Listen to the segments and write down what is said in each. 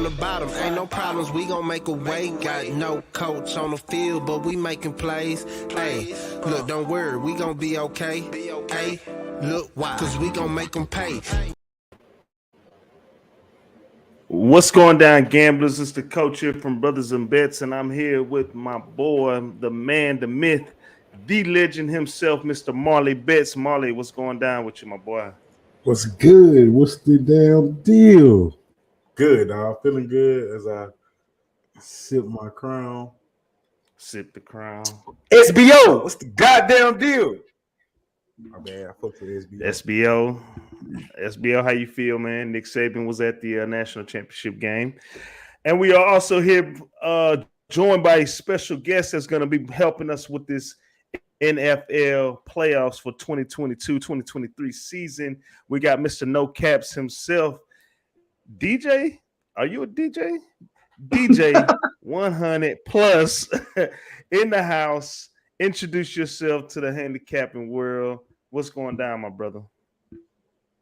from the bottom, ain't no problems, we gon' make a way. Got no coach on the field, but we making plays. Hey, look, don't worry, we gon' be okay. Hey, look, why? Cause we gon' make them pay. What's going down, gamblers? It's the coach here from Brothas N Bets, and I'm here with my boy, the man, the myth, the legend himself, Mr. Marley Betts. Marley, what's going down with you, my boy? What's good? What's the damn deal? Good, dog. Feeling good as I sip my crown. Sip the crown. SBO, what's the goddamn deal? My bad, I fucked with SBO, how you feel, man? Nick Saban was at the national championship game. And we are also here joined by a special guest that's going to be helping us with this NFL playoffs for 2022-2023 season. We got Mr. No Caps himself. DJ, are you a DJ? DJ 100 plus in the house. Introduce yourself to the handicapping world. What's going down, my brother?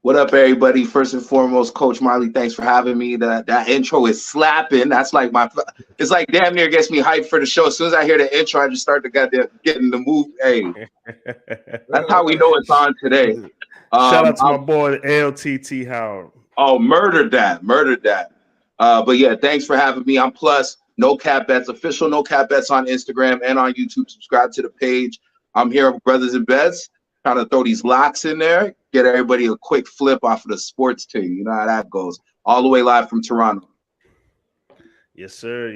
What up, everybody? First and foremost, Coach Marley, thanks for having me. That intro is slapping. That's like it's like damn near gets me hyped for the show. As soon as I hear the intro, I just start to get in the mood. Hey, that's how we know it's on today. Shout out to my boy LTT Howard. Oh, murdered that. But yeah, thanks for having me. I'm Plus No Cap Bets, official No Cap Bets on Instagram and on YouTube. Subscribe to the page. I'm here with Brothas N Bets, trying to throw these locks in there, get everybody a quick flip off of the sports team. You know how that goes. All the way live from Toronto. Yes, sir.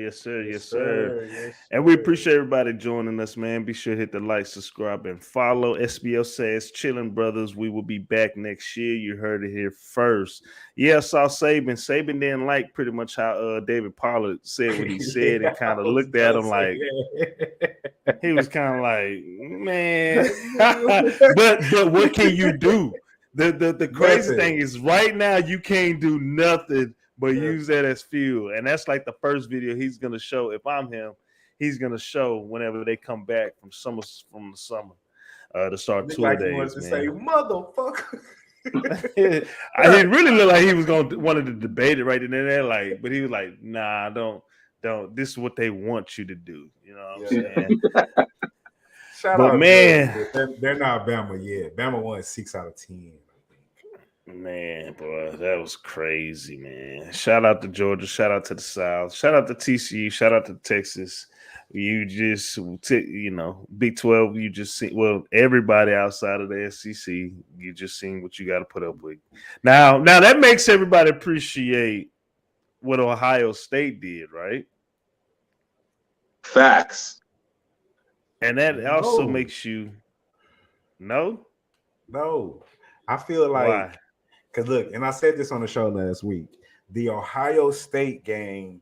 And we appreciate everybody joining us, man. Be sure to hit the like, subscribe, and follow. SBO says, chilling, brothers. We will be back next year. You heard it here first. Yeah, I saw Saban. Saban didn't like pretty much how David Pollard said what he said and kind of looked at him like, he was kind of like, man. but what can you do? The crazy thing is right now you can't do nothing but use that as fuel. And that's like the first video he's going to show. If I'm him, he's going to show whenever they come back from the summer to start tour days. He wants to say, motherfucker. He really looked like he was wanted to debate it right then and there. Like, but he was like, nah, don't. This is what they want you to do. You know what I'm saying? Shout out, man. They're not Bama yet. Bama won 6 out of 10. Man, boy, that was crazy, man. Shout out to Georgia. Shout out to the South. Shout out to TCU. Shout out to Texas. You just, Big 12, you just see, everybody outside of the SEC, you just seen what you got to put up with. Now that makes everybody appreciate what Ohio State did, right? Facts. And that also makes you, No. I feel like, why? Because look, and I said this on the show last week, the Ohio State game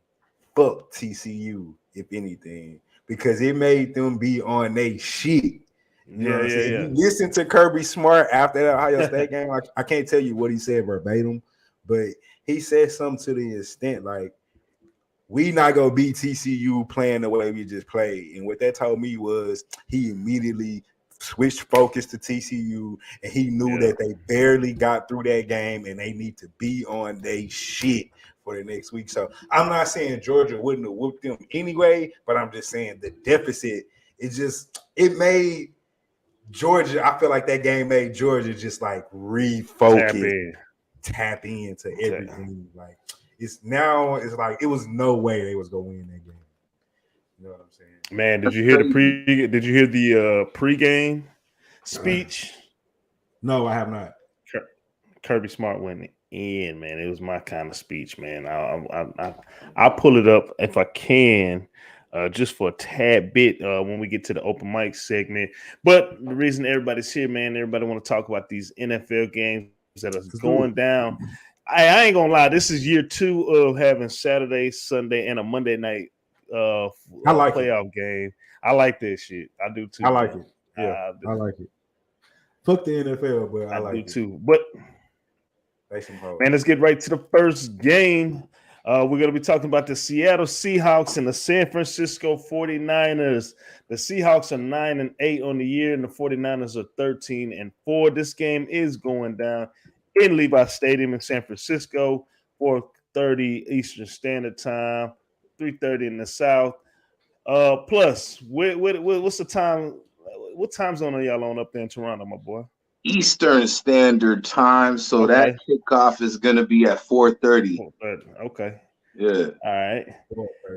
fucked TCU, if anything, because it made them be on their shit. You know what I'm saying? If you listen to Kirby Smart after that Ohio State game, I can't tell you what he said verbatim, but he said something to the extent like, we not going to beat TCU playing the way we just played. And what that told me was he immediately switched focus to TCU, and he knew that they barely got through that game and they need to be on their shit for the next week. So I'm not saying Georgia wouldn't have whooped them anyway, but I'm just saying the deficit, it made Georgia, I feel like that game made Georgia just like refocus, tap into everything. Like it's like it was no way they was gonna win that game. You know what I'm saying? Man, did you hear the pregame speech? No, I have not. Kirby Smart went in, man. It was my kind of speech, man. I'll pull it up if I can, just for a tad bit when we get to the open mic segment. But the reason everybody's here, man, everybody want to talk about these NFL games that are going down. I ain't gonna lie, this is year 2 of having Saturday, Sunday, and a Monday night I like playoff game. I like this shit. I do too. I like it. Yeah, I like it. Fuck the NFL, but I like it too. But man, let's get right to the first game. We're going to be talking about the Seattle Seahawks and the San Francisco 49ers. The Seahawks are 9-8 on the year, and the 49ers are 13-4. This game is going down in Levi Stadium in San Francisco for 4:30 Eastern Standard Time, 3:30 in the South. Plus, what's the time? What time zone are y'all on up there in Toronto, my boy? Eastern Standard Time. So that kickoff is going to be at 4:30. 4:30. Okay. Yeah. All right.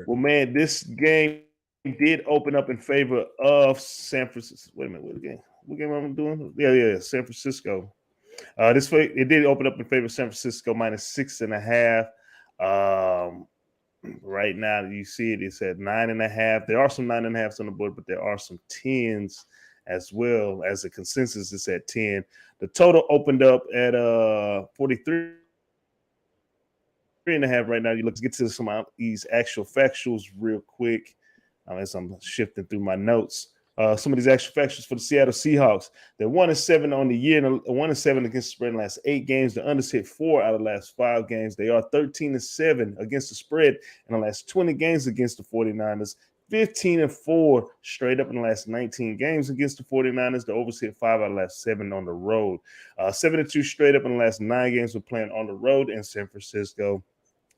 Well, man, this game did open up in favor of San Francisco. Wait a minute, what game am I doing? Yeah, San Francisco. It did open up in favor of San Francisco -6.5. Right now, you see it's at 9.5. There are some 9.5s on the board, but there are some 10s as well. As a consensus, it's at 10. The total opened up at 43.5 right now. Let's get to some of these actual factuals real quick as I'm shifting through my notes. Some of these actual factuals for the Seattle Seahawks. They're 1-7 on the year, and 1-7 against the spread in the last 8 games. The unders hit 4 out of the last 5 games. They are 13-7 against the spread in the last 20 games against the 49ers. 15-4 straight up in the last 19 games against the 49ers. The overs hit 5 out of the last 7 on the road. 7-2 straight up in the last 9 games when playing on the road in San Francisco.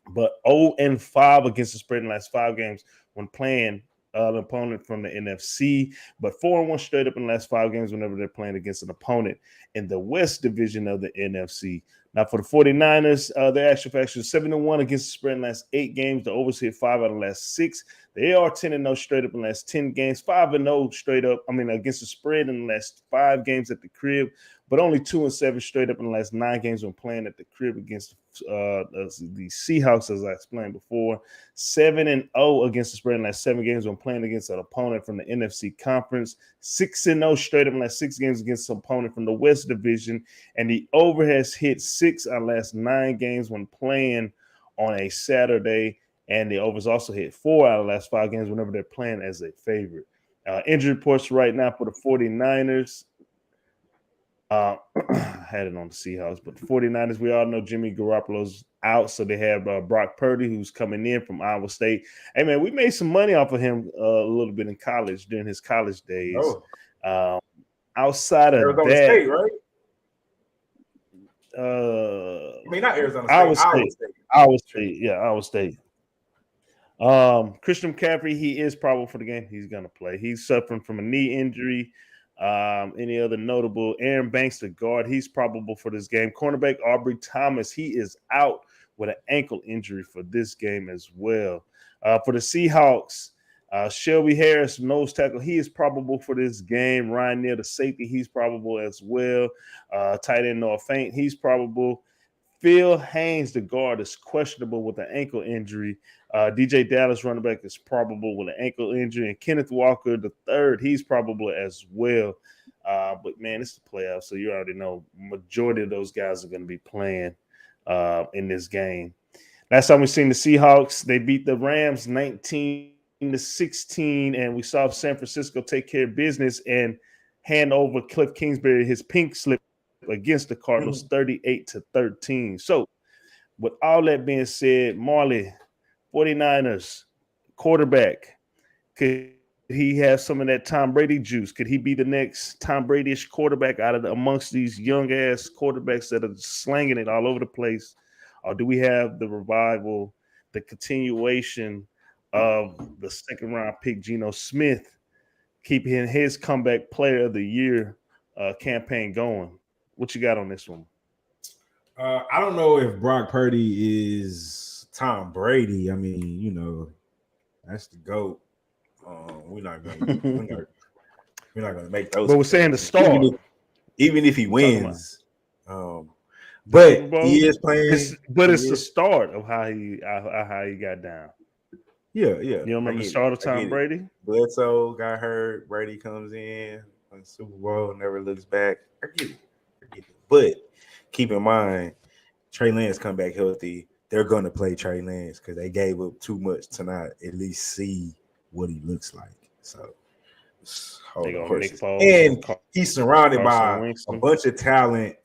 But 0-5 against the spread in the last 5 games when playing an opponent from the NFC, but 4-1 straight up in the last 5 games whenever they're playing against an opponent in the West Division of the NFC. Now, for the 49ers, their actual faction is 7-1 against the spread in the last 8 games. The overs hit 5 out of the last 6. They are 10-0 straight up in the last 10 games, 5-0 straight up, against the spread in the last 5 games at the crib, but only 2-7 straight up in the last 9 games when playing at the crib against the Seahawks, as I explained before. 7-0 against the spread in the last 7 games when playing against an opponent from the NFC Conference. 6-0 straight up in the last 6 games against an opponent from the West Division. And the over has hit 6 out of the last 9 games when playing on a Saturday. And the overs also hit 4 out of the last 5 games whenever they're playing as a favorite. Injury reports right now for the 49ers. I had it on the Seahawks, but the 49ers, we all know Jimmy Garoppolo's out, so they have Brock Purdy, who's coming in from Iowa State. Hey, man, we made some money off of him a little bit in college during his college days. Outside of Arizona that, State, right? Not Arizona State. Iowa State. Yeah, Iowa State. Christian McCaffrey, he is probable for the game. He's going to play. He's suffering from a knee injury. Any other notable? Aaron Banks, the guard, he's probable for this game. Cornerback Aubrey Thomas, he is out with an ankle injury for this game as well. For the Seahawks, Shelby Harris, nose tackle, he is probable for this game. Ryan Neal, the safety, he's probable as well. Tight end Noah Fant, he's probable. Phil Haynes, the guard, is questionable with an ankle injury. DJ Dallas, running back, is probable with an ankle injury. And Kenneth Walker, the third, he's probable as well. But, man, it's the playoffs, so you already know majority of those guys are going to be playing in this game. Last time we seen the Seahawks, they beat the Rams 19-16, and we saw San Francisco take care of business and hand over Cliff Kingsbury his pink slip against the Cardinals 38-13. So with all that being said, Marley, 49ers quarterback, could he have some of that Tom Brady juice? Could he be the next Tom Brady-ish quarterback amongst these young ass quarterbacks that are slanging it all over the place? Or do we have the revival, the continuation of the second round pick Geno Smith keeping his comeback player of the year campaign going? What you got on this one? I don't know if Brock Purdy is Tom Brady. I mean, that's the GOAT. We're not gonna make those. But we're saying the star, even if he wins. But he is playing. It's the start of how he got down. Yeah. You remember the start of Tom Brady? Bledsoe got hurt. Brady comes in on the Super Bowl, never looks back. I get it. But keep in mind, Trey Lance come back healthy. They're going to play Trey Lance because they gave up too much to not at least see what he looks like. So, and he's surrounded by a bunch of talent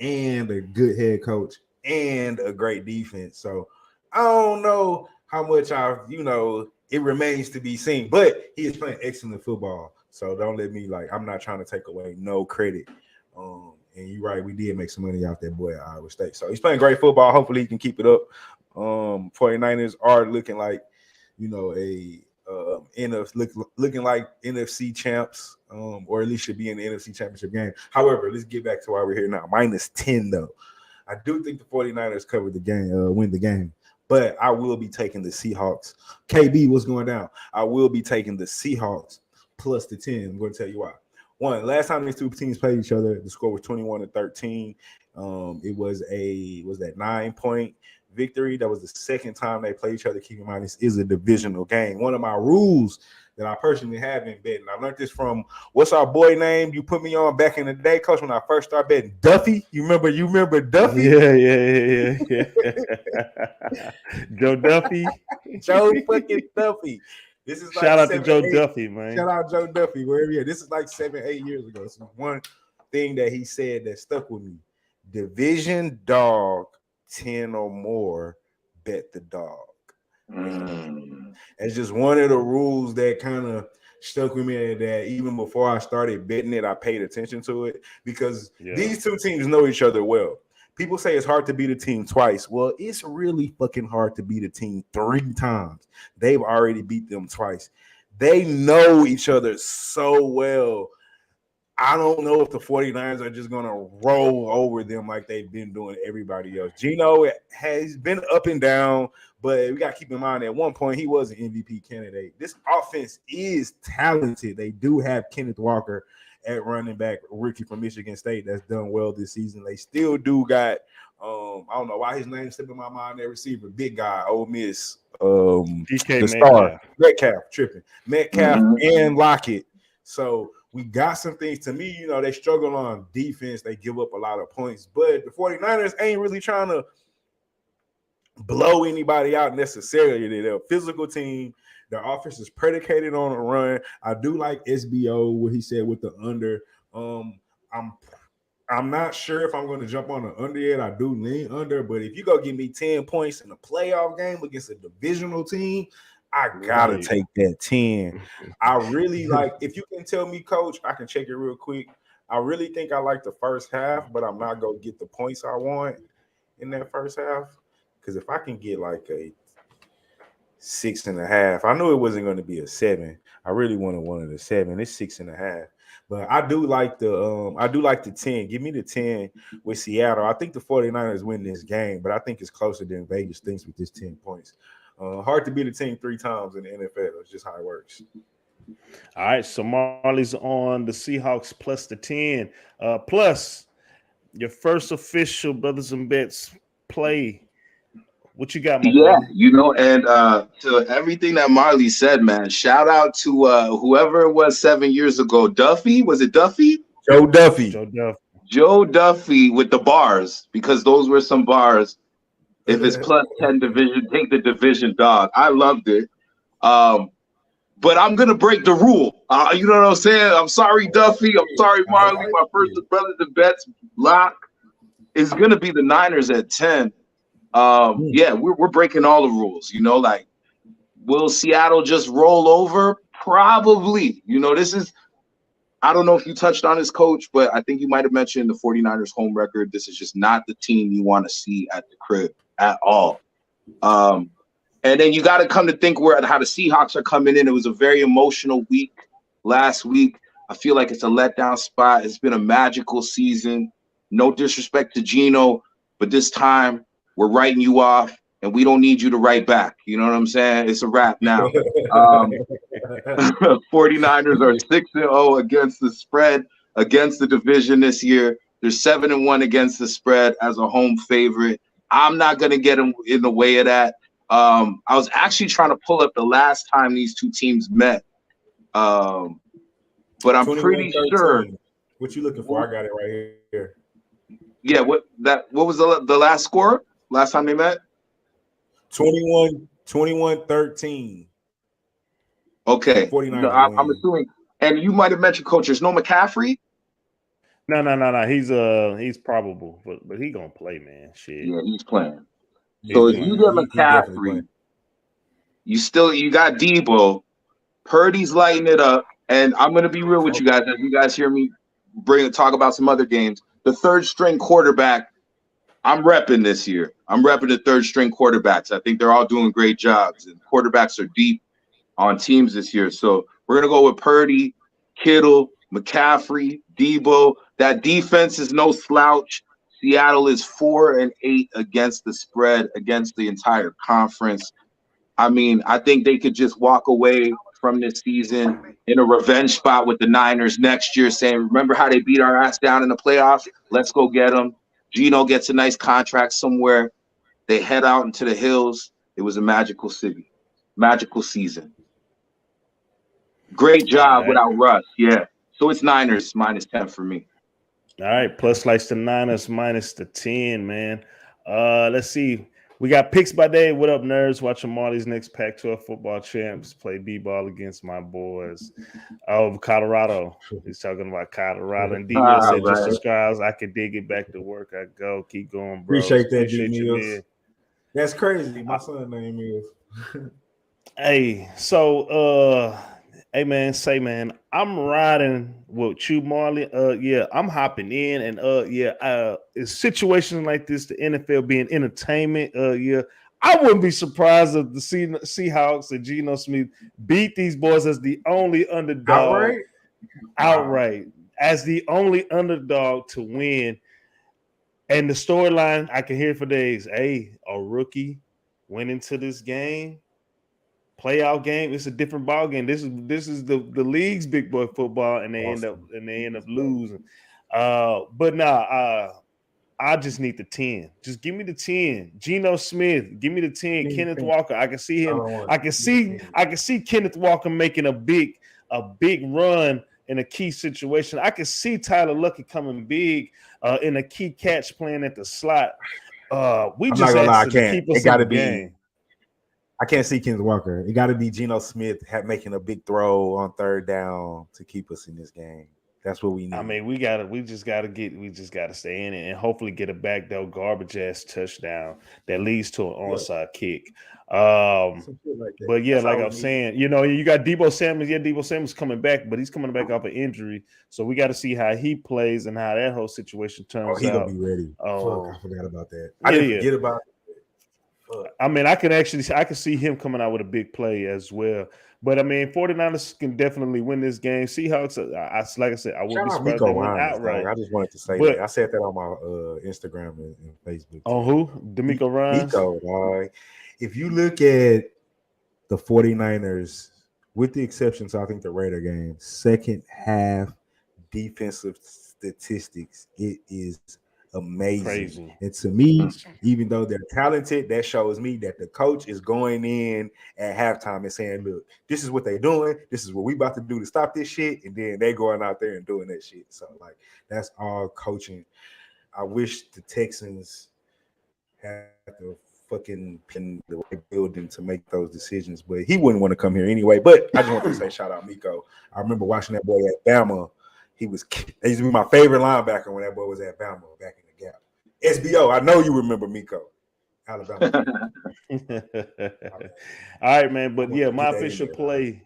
and a good head coach and a great defense. So, I don't know how much it remains to be seen. But he is playing excellent football. So, don't let me I'm not trying to take away no credit. And you're right, we did make some money out that boy at Iowa State. So he's playing great football. Hopefully he can keep it up. 49ers are looking like, looking like NFC champs, or at least should be in the NFC championship game. However, let's get back to why we're here now. -10 though. I do think the 49ers cover the game, win the game, but I will be taking the Seahawks. KB, what's going down? I will be taking the Seahawks plus the 10. I'm going to tell you why. One, last time these two teams played each other, the score was 21-13. It was that 9-point victory. That was the second time they played each other. Keep in mind, this is a divisional game. One of my rules that I personally have in betting, I learned this from, what's our boy name you put me on back in the day, Coach, when I first started betting? Duffy. You remember Duffy? Yeah. Joe Duffy. Joe fucking Duffy. This is like shout out to Joe Duffy, man. Shout out Joe Duffy, wherever he is. This is like 7-8 years ago. So one thing that he said that stuck with me: division dog 10 or more, bet the dog. It's just one of the rules that kind of stuck with me, that even before I started betting it, I paid attention to it, because these two teams know each other well. People say it's hard to beat a team twice. Well, it's really fucking hard to beat a team 3 times. They've already beat them twice. They know each other so well. I don't know if the 49ers are just going to roll over them like they've been doing everybody else. Geno has been up and down, but we got to keep in mind at one point he was an MVP candidate. This offense is talented. They do have Kenneth Walker at running back, rookie from Michigan State, that's done well this season. They still do got, I don't know why his name slipped in my mind, that receiver, big guy, Ole Miss, DK the star, Metcalf and Lockett. So we got some things. To me, they struggle on defense. They give up a lot of points, but the 49ers ain't really trying to blow anybody out necessarily. They're a physical team. Their offense is predicated on a run. I do like SBO, what he said with the under. I'm not sure if I'm going to jump on the under yet. I do lean under, but if you go give me 10 points in a playoff game against a divisional team, I gotta take that 10. I really like, if you can tell me, Coach, I can check it real quick. I really think I like the first half, but I'm not going to get the points I want in that first half. Because if I can get like a 6.5, I knew it wasn't going to be a 7. I really wanted one of the 7. It's 6.5. But I do like the 10. Give me the 10 with Seattle. I think the 49ers win this game, but I think it's closer than Vegas thinks with this 10 points. Hard to beat a team 3 times in the NFL. It's just how it works. All right, so Marley's on the Seahawks plus the 10. Plus, your first official Brothas N Bets play. What you got, my brother? And to everything that Marley said, man, shout out to whoever it was 7 years ago. Duffy? Was it Duffy? Joe Duffy. Joe Duffy with the bars, because those were some bars. If it's plus 10 division, take the division dog. I loved it. But I'm going to break the rule. You know what I'm saying? I'm sorry, Duffy. I'm sorry, Marley. My first Brothas N Bets lock is going to be the Niners at 10. We're breaking all the rules. Like, will Seattle just roll over? Probably. This is, I don't know if you touched on this, Coach, but I think you might have mentioned the 49ers home record. This is just not the team you want to see at the crib at all. And then you got to come to think how the Seahawks are coming in. It was a very emotional week last week. I feel like it's a letdown spot. It's been a magical season. No disrespect to Geno, but this time we're writing you off, and we don't need you to write back. You know what I'm saying? It's a wrap now. 49ers are 6-0 against the spread, against the division this year. They're 7-1 against the spread as a home favorite. I'm not going to get them in the way of that. I was actually trying to pull up the last time these two teams met, but I'm pretty sure. What you looking for? I got it right here. Yeah, what was the last score? Last time they met? 21-13. Okay. I'm assuming. And you might have mentioned, Coach, there's no McCaffrey? No. He's probable, but he gonna play, man. Shit. Yeah, he's playing. So if you get McCaffrey, you got Debo, Purdy's lighting it up, and I'm gonna be real with you guys. As you guys hear me talk about some other games, the third string quarterback I'm repping this year. I'm repping the third string quarterbacks. I think they're all doing great jobs, and quarterbacks are deep on teams this year. So we're gonna go with Purdy, Kittle, McCaffrey, Debo. That defense is no slouch. Seattle is 4-8 against the spread against the entire conference. I mean, I think they could just walk away from this season in a revenge spot with the Niners next year, saying, remember how they beat our ass down in the playoffs? Let's go get them. Gino gets a nice contract somewhere. They head out into the hills. It was a magical city, magical season. Great job without Russ. Yeah. So it's Niners -10 for me. All right. Plus likes the Niners minus the 10, man. Let's see. We got picks by day. What up, nerds? Watching Marley's next Pac-12 football champs play b-ball against my boys. Oh, Colorado. He's talking about Colorado. And D-Mill said, just subscribes. I can dig it, back to work. I go. Keep going, bro. Appreciate that, D-Mills. That's crazy. My son's name is. Hey, so hey man, I'm riding with you, Marley. Yeah, I'm hopping in, and in situations like this, the NFL being entertainment. Yeah, I wouldn't be surprised if the Seahawks and Geno Smith beat these boys as the only underdog, outright as the underdog to win. And the storyline I can hear for days. Hey, a rookie went into this game. Playoff game, it's a different ball game. This is the league's big boy football, and they end up losing. But I just need the 10. Just give me the 10. Geno Smith, give me the 10. Kenneth Walker, I can see him. I can see Kenneth Walker making a big run in a key situation. I can see Tyler Luckett coming big in a key catch playing at the slot. We just have to keep us in the game. I can't see Kenneth Walker. It got to be Geno Smith making a big throw on third down to keep us in this game. That's what we need. I mean, we just gotta stay in it and hopefully get a backdoor garbage ass touchdown that leads to an onside kick. But yeah, like I was saying, you got Deebo Samuel. Yeah, Deebo Samuel's coming back, but he's coming back off an injury, so we got to see how he plays and how that whole situation turns out. He's gonna be ready. Fuck, I forgot about that. I didn't forget about it. I mean, I can see him coming out with a big play as well. But I mean, 49ers can definitely win this game. Seahawks, like I said, I wouldn't be surprised if they win outright. I just wanted to say that. I said that on my Instagram and Facebook. On who? D'Amico Ryans? D'Amico, if you look at the 49ers, with the exceptions, I think the Raider game, second half defensive statistics, it is amazing. Crazy. And to me, even though they're talented, that shows me that the coach is going in at halftime and saying, look, this is what they're doing. This is what we about to do to stop this shit. And then they going out there and doing that shit. So, that's all coaching. I wish the Texans had the fucking pin the right building to make those decisions, but he wouldn't want to come here anyway. But I just want to say shout out Miko. I remember watching that boy at Bama. He used to be my favorite linebacker when that boy was at Bama back in the gap. SBO, I know you remember Miko, Alabama. All right, man. But yeah, my official play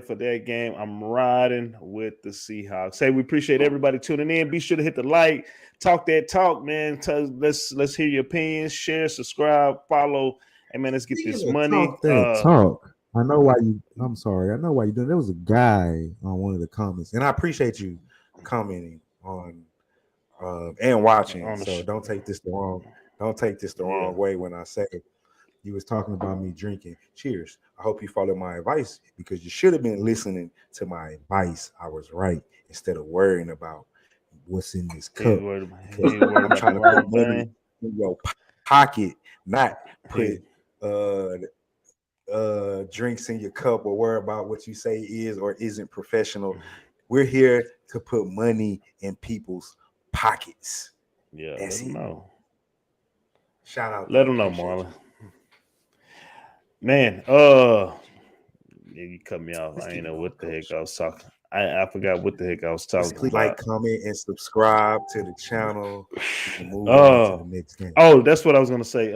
for that game, I'm riding with the Seahawks. Hey, we appreciate everybody tuning in. Be sure to hit the like, talk that talk, man. Let's hear your opinions, share, subscribe, follow. Hey, man, let's get this money. Talk. I know why you. I'm sorry. I know why you doing. There was a guy on one of the comments, and I appreciate you commenting on and watching. So don't take this the wrong. Don't take this the wrong way when I say you was talking about me drinking. Cheers. I hope you followed my advice because you should have been listening to my advice. I was right instead of worrying about what's in this cup. I'm trying to put money in your pocket, not put drinks in your cup or worry about what you say is or isn't professional. We're here to put money in people's pockets. Yeah, let them know. Shout out. Let them know, Marlon. Man, yeah, you cut me off. I ain't know what the heck I was talking. I forgot what the heck I was talking Click about. like, comment, and subscribe to the channel. We can move on to the next game. Oh, that's what I was gonna say.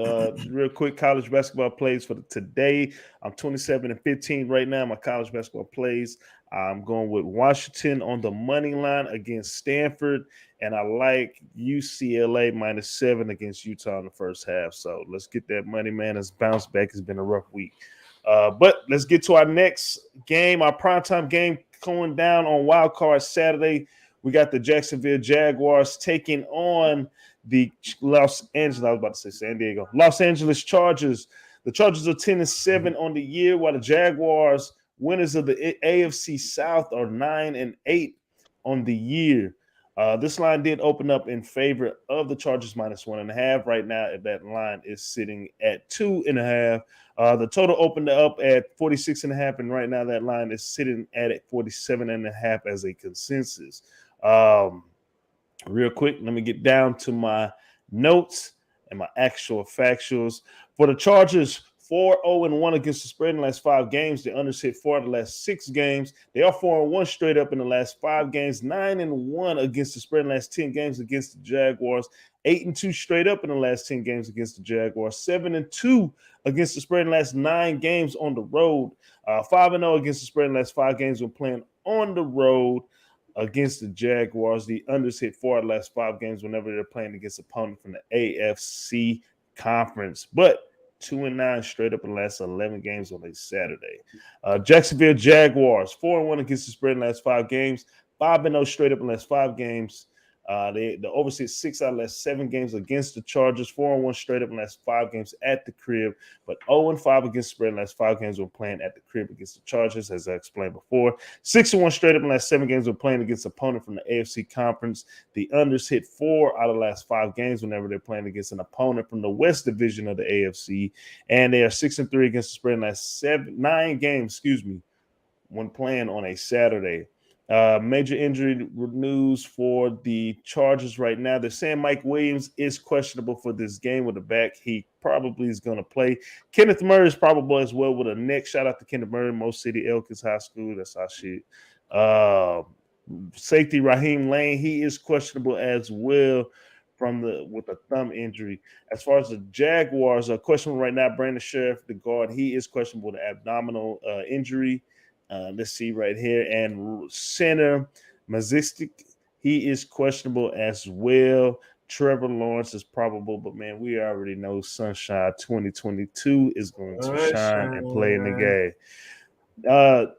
Real quick, college basketball plays for today. I'm 27-15 right now. My college basketball plays. I'm going with Washington on the money line against Stanford, and I like UCLA -7 against Utah in the first half. So let's get that money, man. It's bounced back. It's been a rough week. But let's get to our next game, our primetime game going down on Wildcard Saturday. We got the Jacksonville Jaguars taking on the Los Angeles Chargers. The Chargers are 10-7 on the year, while the Jaguars, winners of the AFC South, are 9-8 on the year. This line did open up in favor of the Chargers -1.5. Right now, that line is sitting at 2.5. The total opened up at 46.5, and right now that line is sitting at 47.5 as a consensus. Real quick, let me get down to my notes and my actual factuals. For the Chargers, 4-0-1 against the spread in the last 5 games. The unders hit 4 of the last 6 games. They are 4-1 straight up in the last 5 games. 9-1 against the spread in the last 10 games against the Jaguars. 8-2 straight up in the last 10 games against the Jaguars. 7-2 against the spread in the last 9 games on the road. 5-0 against the spread in the last 5 games when playing on the road against the Jaguars. The unders hit 4 of the last 5 games whenever they're playing against opponents from the AFC conference. But 2-9 straight up in the last 11 games on a Saturday. Jacksonville Jaguars, 4-1 against the spread in the last 5 games. 5-0 straight up in the last 5 games. The overseas 6 out of the last 7 games against the Chargers. 4-1 straight up in the last 5 games at the crib, but 0-5 against the spread in the last 5 games when playing at the crib against the Chargers, as I explained before. 6-1 straight up in the last 7 games when playing against an opponent from the AFC conference. The unders hit 4 out of the last 5 games whenever they're playing against an opponent from the West Division of the AFC, and they are 6-3 against the spread in the last 9 games, when playing on a Saturday. Major injury news for the Chargers right now. They're saying Mike Williams is questionable for this game with a back. He probably is going to play. Kenneth Murray is probable as well with a neck. Shout out to Kenneth Murray, Mo City, Elkins High School. That's our shit. Safety Raheem Lane, he is questionable as well with a thumb injury. As far as the Jaguars are questionable right now, Brandon Sheriff, the guard, he is questionable with an abdominal injury. Let's see right here. And center Mazistic, he is questionable as well. Trevor Lawrence is probable, but man, we already know Sunshine 2022 is going to shine and play in the game.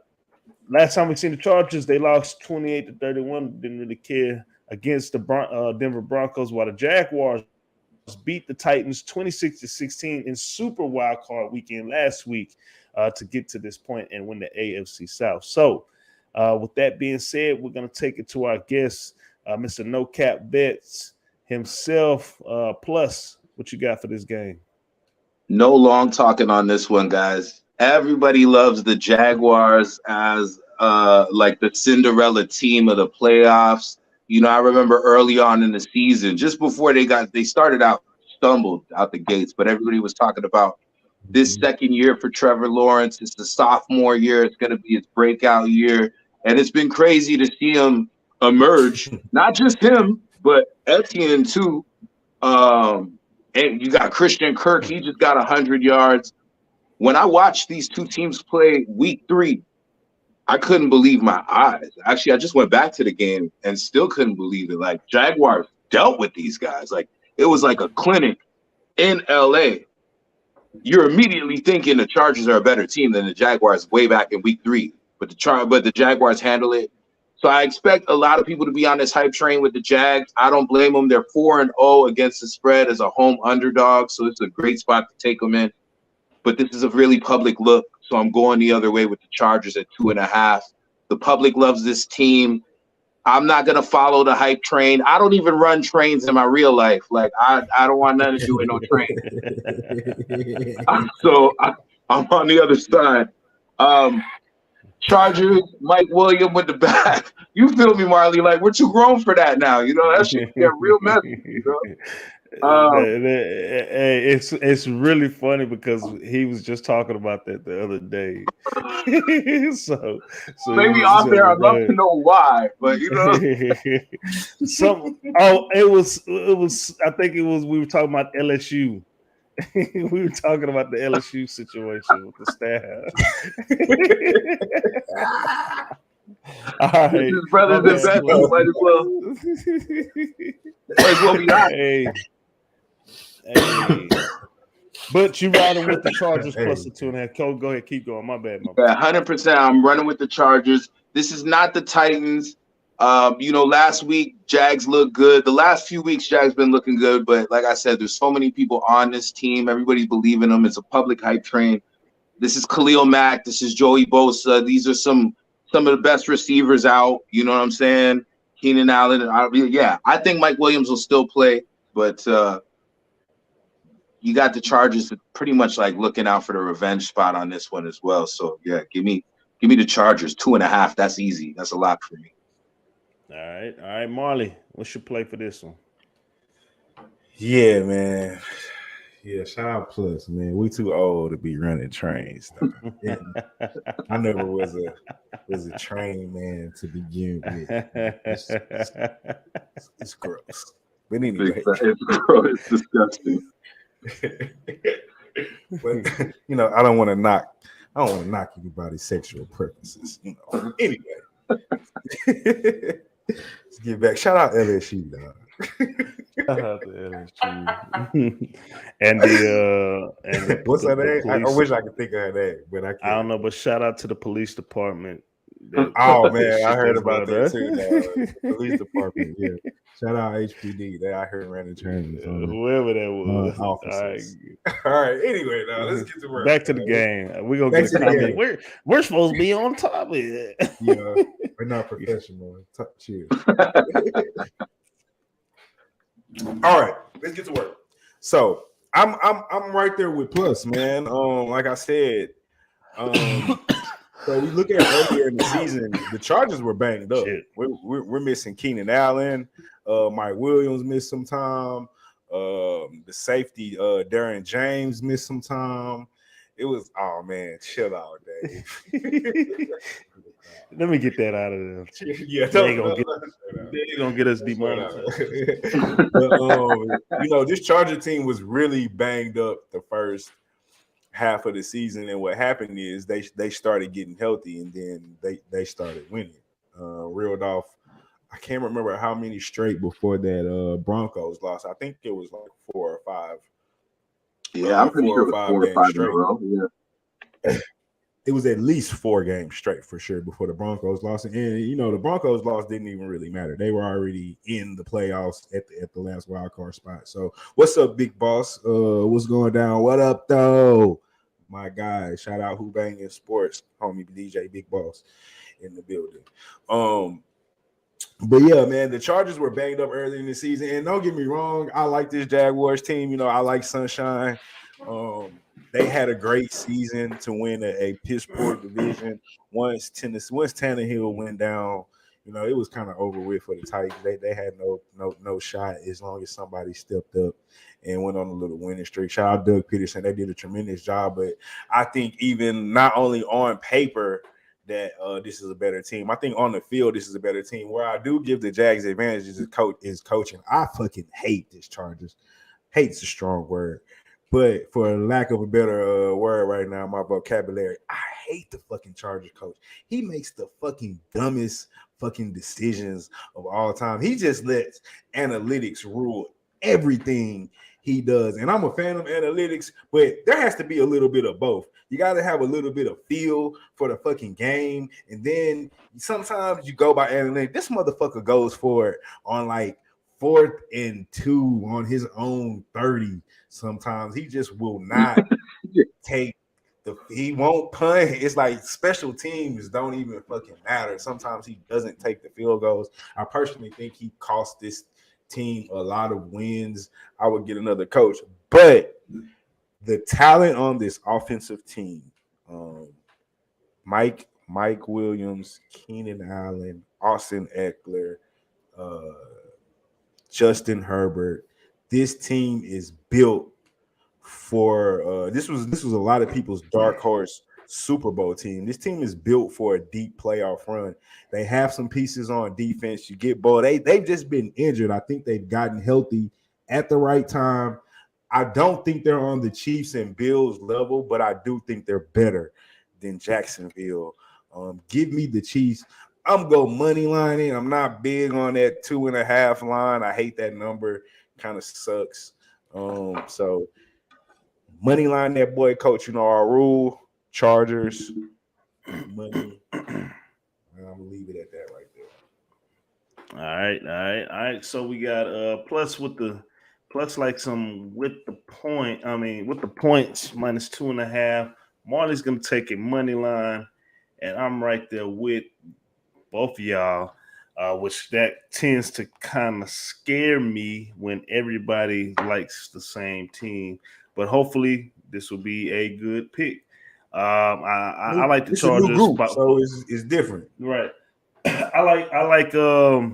Last time we seen the Chargers, they lost 28-31. Didn't really care against the Denver Broncos, while the Jaguars beat the Titans 26-16 in Super Wildcard weekend last week to get to this point and win the AFC South. So with that being said, we're going to take it to our guest, Mr. No Cap Bets himself. Plus, what you got for this game? No long talking on this one, guys. Everybody loves the Jaguars as like the Cinderella team of the playoffs. You know, I remember early on in the season, just before they started out, stumbled out the gates, but everybody was talking about this second year for Trevor Lawrence. It's the sophomore year. It's going to be his breakout year. And it's been crazy to see him emerge. Not just him, but Etienne too. And you got Christian Kirk. He just got 100 yards. When I watched these two teams play week 3, I couldn't believe my eyes. Actually, I just went back to the game and still couldn't believe it. Like, Jaguars dealt with these guys. Like, it was like a clinic in LA. You're immediately thinking the Chargers are a better team than the Jaguars way back in week 3. But the Jaguars handle it. So I expect a lot of people to be on this hype train with the Jags. I don't blame them. They're 4-0 against the spread as a home underdog. So it's a great spot to take them in. But this is a really public look. So I'm going the other way with the Chargers at 2.5. The public loves this team. I'm not going to follow the hype train. I don't even run trains in my real life. Like, I don't want nothing to do with no train. So I'm on the other side. Chargers, Mike Williams with the back. You feel me, Marley? Like, we're too grown for that now. You know, that shit get real messy. You know? It's really funny because he was just talking about that the other day. so maybe off there, I'd love to know why, but it was I think it was we were talking about LSU. We were talking about the LSU situation with the staff. All right, his brothers and best. Might as well be honest. Hey. But you riding with the Chargers plus the 2.5. Go ahead, keep going. My bad. 100%. I'm running with the Chargers. This is not the Titans. Last week Jags looked good. The last few weeks Jags been looking good, but like I said, there's so many people on this team. Everybody believe in them. It's a public hype train. This is Khalil Mack. This is Joey Bosa. These are some of the best receivers out. You know what I'm saying? Keenan Allen. I think Mike Williams will still play, but you got the Chargers pretty much like looking out for the revenge spot on this one as well. So yeah, give me the Chargers 2.5. That's easy. That's a lot for me. All right, Marley, what's your play for this one? Yeah, man. Yeah, shout out Plus, man. We too old to be running trains. Yeah. I never was a train man to begin with. It's gross. But anyway, it's gross. It's disgusting. But I don't want to knock anybody's sexual preferences. Anyway, let's get back. Shout out LSU, dog. Shout out to LSU. and the what's her name? I wish I could think of her name, but I can't. I don't know. But shout out to the police department. Oh man, I heard about that too. Police department, yeah. Shout out HPD. They out here running trains. Whoever that was. All right. Anyway, now let's get to work. Back to the game. We're gonna get a comment. We're supposed to be on top of it. Yeah, we're not professional. Cheers. All right, let's get to work. So I'm right there with Plus, man. Like I said, so we look at earlier in the season, the Chargers were banged up. We're missing Keenan Allen, Mike Williams missed some time, the safety Darren James missed some time. It was chill out, Dave. Let me get that out of them. Yeah, they're gonna get us demonetized. But this Charger team was really banged up the first half of the season, and what happened is they started getting healthy, and then they started winning. Reeled off, I can't remember how many straight before that Broncos lost. I think it was like 4 or 5. Yeah, I'm pretty sure it was 4 or 5 in a row. Yeah. It was at least 4 games straight for sure before the Broncos lost. And the Broncos loss didn't even really matter. They were already in the playoffs at the last wild card spot. So what's up, big boss? What's going down? What up, though? My guy, shout out Who Banging Sports, homie DJ Big Boss in the building. But yeah, man, the Chargers were banged up early in the season. And don't get me wrong, I like this Jaguars team. I like Sunshine. They had a great season to win a piss poor division. Once Tannehill went down, it was kind of over with for the Titans. They had no shot as long as somebody stepped up and went on a little winning streak. Shout out Doug Peterson. They did a tremendous job. But I think even not only on paper that this is a better team, I think on the field this is a better team. Where I do give the Jags advantages is coaching. I fucking hate this Chargers. Hate's a strong word. But for lack of a better word right now, my vocabulary, I hate the fucking Chargers coach. He makes the fucking dumbest fucking decisions of all time. He just lets analytics rule everything he does. And I'm a fan of analytics, but there has to be a little bit of both. You got to have a little bit of feel for the fucking game. And then sometimes you go by analytics. This motherfucker goes for it on like 4th and 2 on his own 30. Sometimes he just will not take he won't punt. It's like special teams don't even fucking matter. Sometimes he doesn't take the field goals. I personally think he cost this team a lot of wins. I would get another coach. But the talent on this offensive team, Mike Williams, Keenan Allen, Austin Eckler, Justin Herbert, this team is built for this was a lot of people's dark horse Super Bowl team. This team is built for a deep playoff run. They have some pieces on defense. You get Bo. They've just been injured. I think they've gotten healthy at the right time. I don't think they're on the Chiefs and Bills level, but I do think they're better than Jacksonville. Give me the Chiefs. I'm going money lining. I'm not big on that 2.5 line. I hate that number. Kind of sucks. So money line that boy, coach. You know our rule. Chargers. Money. I'm gonna leave it at that right there. All right. So we got plus like some with the point. I mean, with the points minus 2.5. Marley's gonna take a money line, and I'm right there with both of y'all, which that tends to kind of scare me when everybody likes the same team. But hopefully, this will be a good pick. I like the Chargers, group, so it's different, right? I like the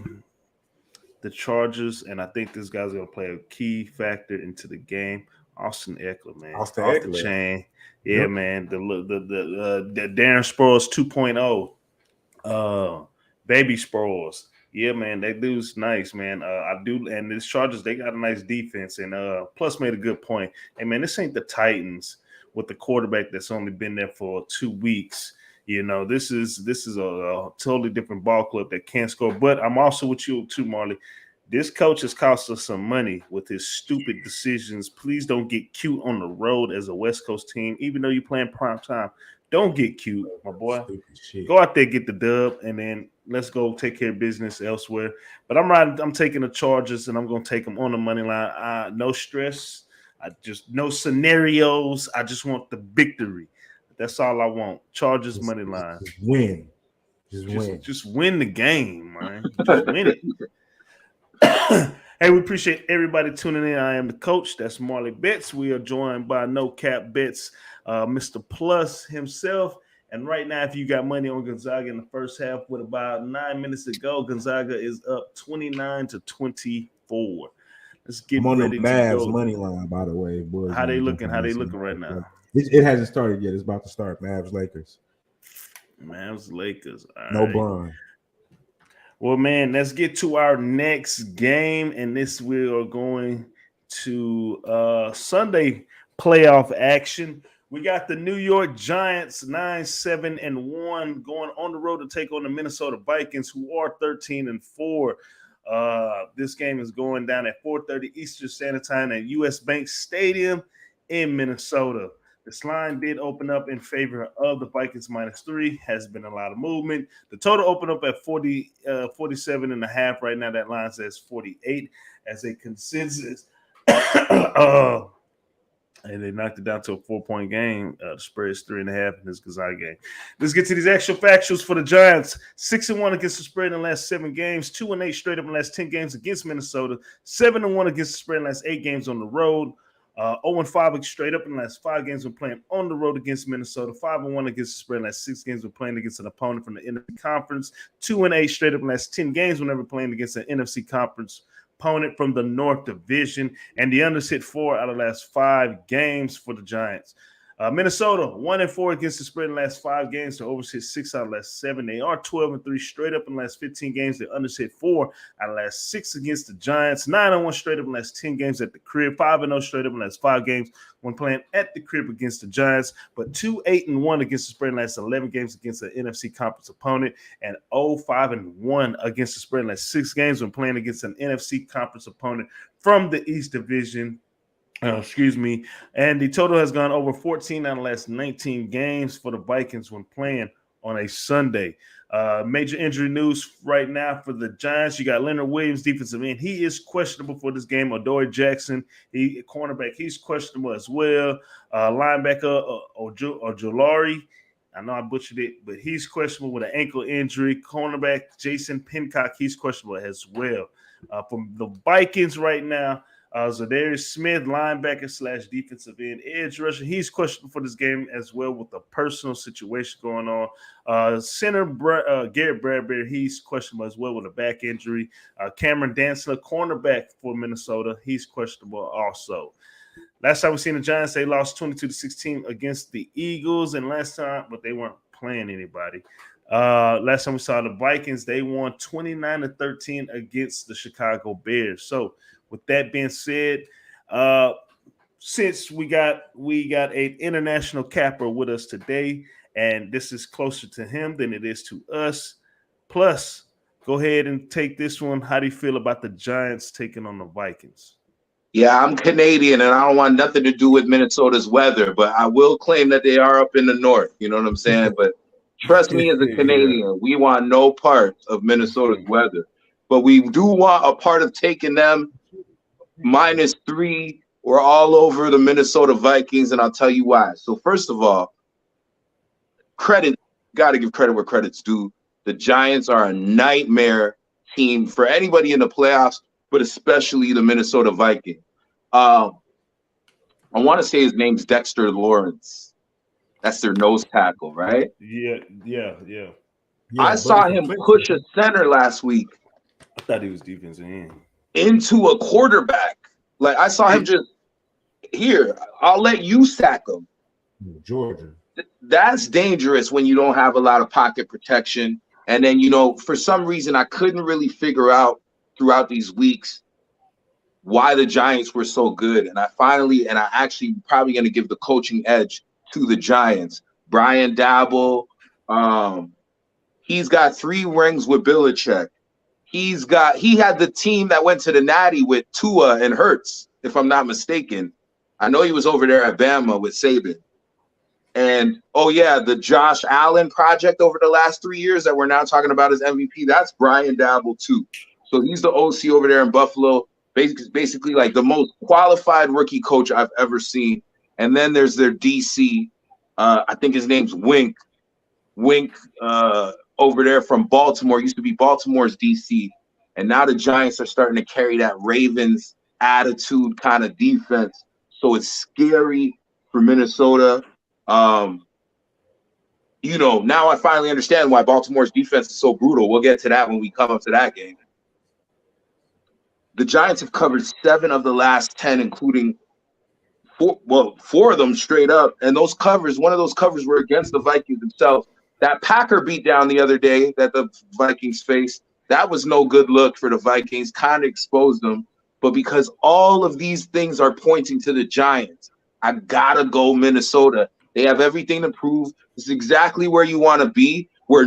Chargers, and I think this guy's gonna play a key factor into the game. Austin Eckler, man, off the chain, yeah, man. The Darren Sproles 2.0, baby Sproles, yeah, man. That dude's nice, man. I do, and this Chargers, they got a nice defense, and plus made a good point. Hey, man, this ain't the Titans with the quarterback that's only been there for 2 weeks. You know, this is a totally different ball club that can't score. But I'm also with you too, Marley. This coach has cost us some money with his stupid decisions. Please don't get cute on the road as a West Coast team, even though you're playing prime time. Don't get cute, my boy. Go out there, get the dub, and then let's go take care of business elsewhere. But I'm taking the Chargers, and I'm going to take them on the money line. No stress. No scenarios. I just want the victory. That's all I want. Chargers money line. Just win the game, man. Just win it. Hey, we appreciate everybody tuning in. I am the coach. That's Marley Bets. We are joined by No Cap Bets, Mr. Plus himself. And right now, if you got money on Gonzaga in the first half with about 9 minutes to go, Gonzaga is up 29-24. Let's get ready to Mavs go. Money line, by the way, boys. How they looking right now? It hasn't started yet. It's about to start. Mavs Lakers. All right. No Bron. Well, man, let's get to our next game, and this we are going to Sunday playoff action. We got the New York Giants 9-7-1 going on the road to take on the Minnesota Vikings, who are 13-4. This game is going down at 4:30 Eastern Standard Time at US Bank Stadium in Minnesota. This line did open up in favor of the Vikings -3. Has been a lot of movement. The total opened up at 47.5. Right now, that line says 48 as a consensus. And they knocked it down to a 4-point game. The spread is 3.5 in this Gonzaga game. Let's get to these actual factuals for the Giants. 6-1 against the spread in the last 7 games. 2-8 straight up in the last 10 games against Minnesota. 7-1 against the spread in the last 8 games on the road. 0-5 straight up in the last 5 games when playing on the road against Minnesota. 5-1 against the spread in the last 6 games when playing against an opponent from the NFC Conference. 2-8 straight up in the last 10 games whenever playing against an NFC Conference opponent from the North Division. And the unders hit 4 out of the last 5 games for the Giants. Minnesota 1-4 against the spread in the last 5 games. The overs hit 6 out of the last 7. They are 12-3 straight up in the last 15 games. The unders hit 4 out of the last 6 against the Giants. 9-1 straight up in the last 10 games at the crib. 5-0 straight up in the last 5 games when playing at the crib against the Giants. But 2-8-1 against the spread in the last 11 games against an NFC Conference opponent. And 0-5-1 against the spread in the last 6 games when playing against an NFC Conference opponent from the East Division. And the total has gone over 14 out of the last 19 games for the Vikings when playing on a Sunday. Major injury news right now for the Giants. You got Leonard Williams, defensive end. He is questionable for this game. Adoree Jackson, cornerback, he's questionable as well. Linebacker Ojulari, I know I butchered it, but he's questionable with an ankle injury. Cornerback Jason Pincock, he's questionable as well. From the Vikings right now, Zadarius Smith, linebacker / defensive end edge rusher. He's questionable for this game as well with a personal situation going on. Center Garrett Bradbury, he's questionable as well with a back injury. Cameron Dantzler, cornerback for Minnesota, he's questionable also. Last time we seen the Giants, they lost 22-16 against the Eagles, and last time, but they weren't playing anybody. Last time we saw the Vikings, they won 29-13 against the Chicago Bears. So with that being said, since we got an international capper with us today, and this is closer to him than it is to us. Plus, go ahead and take this one. How do you feel about the Giants taking on the Vikings? Yeah, I'm Canadian, and I don't want nothing to do with Minnesota's weather, but I will claim that they are up in the north. You know what I'm saying? But trust me, as a Canadian, we want no part of Minnesota's weather. But we do want a part of taking them -3. We're all over the Minnesota Vikings, and I'll tell you why. So first of all, got to give credit where credit's due. The Giants are a nightmare team for anybody in the playoffs, but especially the Minnesota Vikings. I want to say his name's Dexter Lawrence. That's their nose tackle, right? Yeah. I saw him push a center last week. I thought he was defensive end. Into a quarterback. Like, I saw him just, here, I'll let you sack him. Georgia. That's dangerous when you don't have a lot of pocket protection. And then, for some reason, I couldn't really figure out throughout these weeks why the Giants were so good. And I actually probably going to give the coaching edge to the Giants. Brian Dabble, he's got 3 rings with Belichick. He had the team that went to the Natty with Tua and Hurts, if I'm not mistaken. I know he was over there at Bama with Saban. And, the Josh Allen project over the last 3 years that we're now talking about as MVP, that's Brian Dabble too. So he's the OC over there in Buffalo, basically like the most qualified rookie coach I've ever seen. And then there's their DC. I think his name's Wink. Over there from Baltimore, used to be Baltimore's DC. And now the Giants are starting to carry that Ravens attitude kind of defense. So it's scary for Minnesota. Now I finally understand why Baltimore's defense is so brutal. We'll get to that when we come up to that game. The Giants have covered 7 of the last 10, including 4 of them straight up. And those covers, one of those covers were against the Vikings themselves. That Packer beat down the other day that the Vikings faced, that was no good look for the Vikings, kind of exposed them. But because all of these things are pointing to the Giants, I got to go Minnesota. They have everything to prove. This is exactly where you want to be, where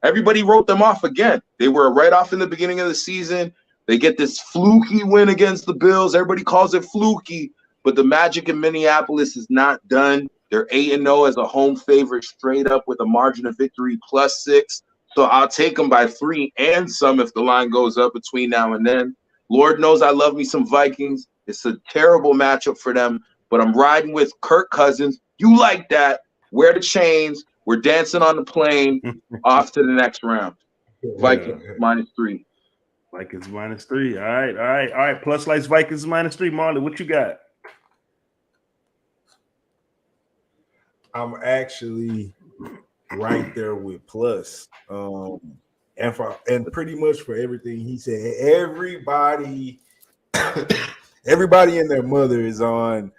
everybody wrote them off again. They were right off in the beginning of the season. They get this fluky win against the Bills. Everybody calls it fluky, but the magic in Minneapolis is not done. They're 8-0 as a home favorite straight up with a margin of victory +6. So I'll take them by 3 and some if the line goes up between now and then. Lord knows I love me some Vikings. It's a terrible matchup for them, but I'm riding with Kirk Cousins. You like that. Wear the chains. We're dancing on the plane. Off to the next round. Vikings -3. Vikings -3. All right. Plus likes Vikings -3. Marley, what you got? I'm actually right there with plus. And pretty much for everything he said, everybody in their mother is on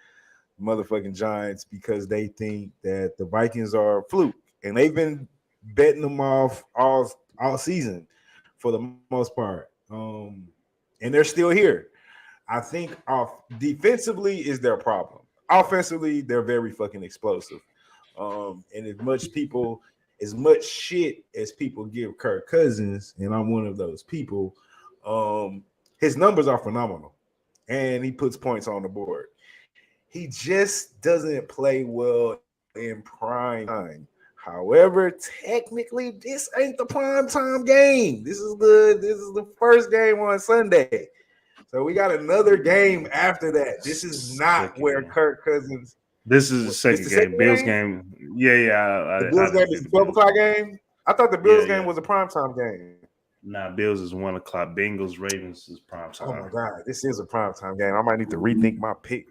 motherfucking Giants because they think that the Vikings are a fluke, and they've been betting them off all season for the most part. And they're still here. I think defensively is their problem. Offensively, they're very fucking explosive. And as much shit as people give Kirk Cousins, and I'm one of those people, his numbers are phenomenal, and he puts points on the board. He just doesn't play well in prime time. However, technically, this ain't the prime time game. This is the first game on Sunday. So we got another game after that. This is not where Kirk Cousins. This is the second game. Bills game. Yeah. The Bills game is the 12 o'clock game. I thought the Bills game was a primetime game. Nah, Bills is 1 o'clock. Bengals, Ravens is prime time. Oh my God, this is a primetime game. I might need to rethink my pick.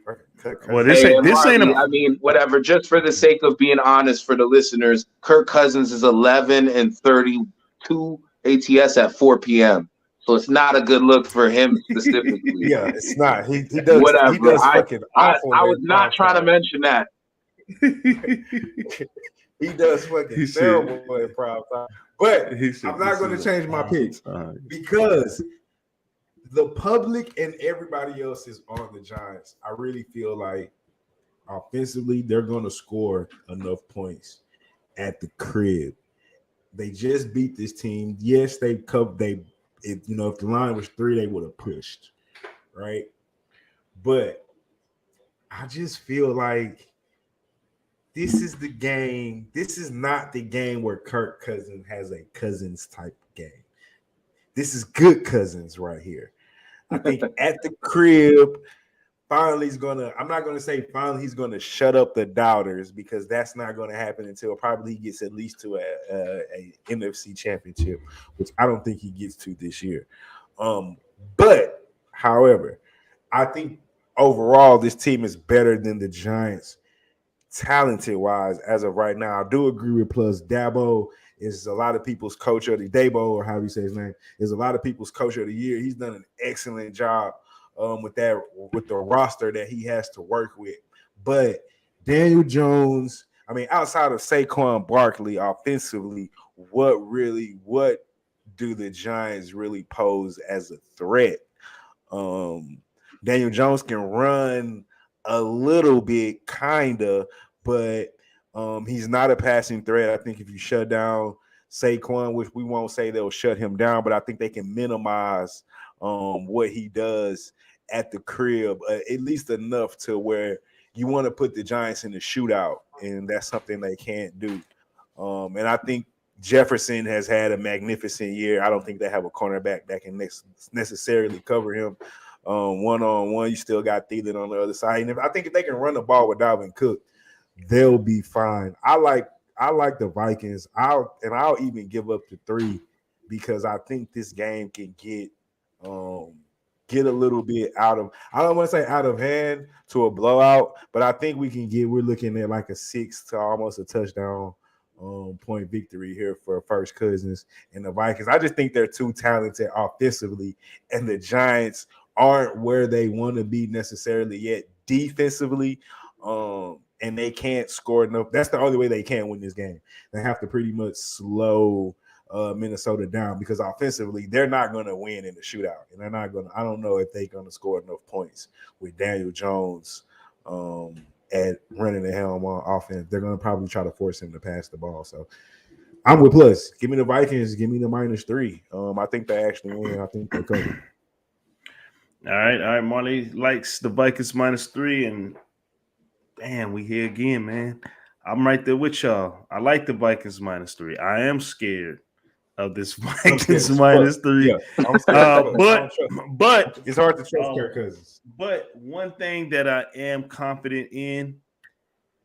Well, this ain't Marley, a. I mean, whatever. Just for the sake of being honest for the listeners, Kirk Cousins is 11-32 ATS at 4 p.m. So it's not a good look for him specifically. Yeah, it's not. He does. Whatever. He does fucking awful. I was not trying to mention that. He does fucking terrible in prime time. But I'm not going to change my picks because the public and everybody else is on the Giants. I really feel like offensively they're going to score enough points at the crib. They just beat this team. Yes, they covered. If the line was 3, they would have pushed, right? But I just feel like this is the game. This is not the game where Kirk Cousins has a Cousins type game. This is good Cousins right here. I think at the crib, finally he's I'm not going to say finally he's going to shut up the doubters because that's not going to happen until probably he gets at least to a NFC championship, which I don't think he gets to this year. But, however, I think overall this team is better than the Giants talented-wise as of right now. I do agree with plus Dabo is a lot of people's coach of the Dabo, or however you say his name, is a lot of people's coach of the year. He's done an excellent job with the roster that he has to work with. But Daniel Jones, I mean, outside of Saquon Barkley offensively, what do the Giants really pose as a threat? Daniel Jones can run a little bit, kinda, but he's not a passing threat. I think if you shut down Saquon, which we won't say they'll shut him down, but I think they can minimize what he does at the crib, at least enough to where you want to put the Giants in the shootout, and that's something they can't do. And I think Jefferson has had a magnificent year. I don't think they have a cornerback that can necessarily cover him one-on-one. You still got Thielen on the other side. And I think if they can run the ball with Dalvin Cook, they'll be fine. I like the Vikings. I'll even give up to 3 because I think this game can get a little bit I don't want to say out of hand to a blowout, but I think we're looking at like a 6 to almost a touchdown point victory here for First Cousins and the Vikings. I just think they're too talented offensively, and the Giants aren't where they want to be necessarily yet defensively, and they can't score enough. That's the only way they can win this game. They have to pretty much slow Minnesota down because offensively they're not going to win in the shootout, and they're not going to. I don't know if they're going to score enough points with Daniel Jones at running the helm on offense. They're going to probably try to force him to pass the ball. So I'm with plus. Give me the Vikings. Give me the -3. I think they actually win. I think they cover. All right. Marley likes the Vikings -3, and damn, we here again, man. I'm right there with y'all. I like the Vikings -3. I am scared of this Vikings -3. Yeah, but it's hard to trust Kirk Cousins. But one thing that I am confident in,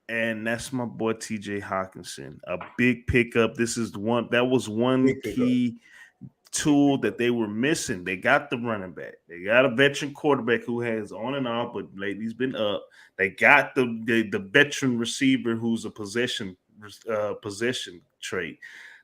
and that's my boy TJ Hawkinson, a big pickup. This is one key tool that they were missing. They got the running back. They got a veteran quarterback who has on and off, but lately he's been up. They got the veteran receiver who's a possession trait.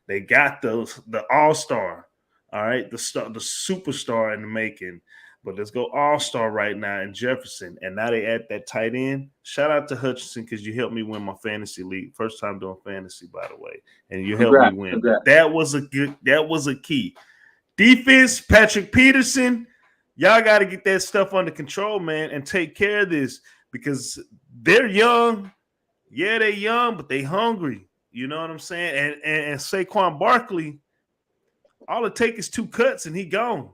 They got the all-star, all right, the superstar in the making. But let's go all-star right now in Jefferson. And now they add that tight end. Shout out to Hutchinson because you helped me win my fantasy league. First time doing fantasy, by the way. And you helped me win. Congrats. That was a key. Defense, Patrick Peterson, y'all got to get that stuff under control, man, and take care of this because they're young. Yeah, they're young, but they hungry. You know what I'm saying? And Saquon Barkley, all it takes is 2 cuts and he gone.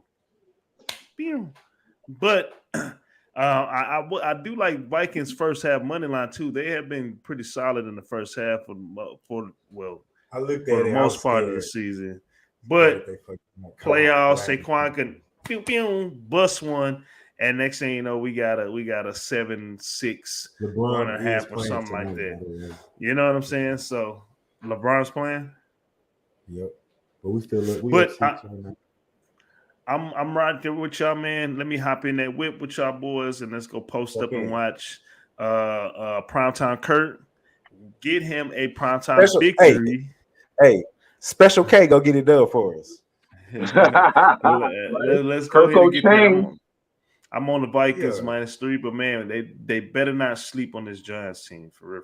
But I do like Vikings first half money line too. They have been pretty solid in the first half for the most part of the season. But playoffs, Saquon can bust one, and next thing you know, we got a 7-6 1.5 or something like that. You know what I'm saying? So LeBron's playing. Yep. But we still look. I'm right there with y'all, man. Let me hop in that whip with y'all boys and let's go post up and watch Primetime Kurt. Get him a primetime victory. Hey, Special K, go get it done for us. Let's go ahead and get that. I'm on the Vikings -3, but man, they better not sleep on this Giants team for real.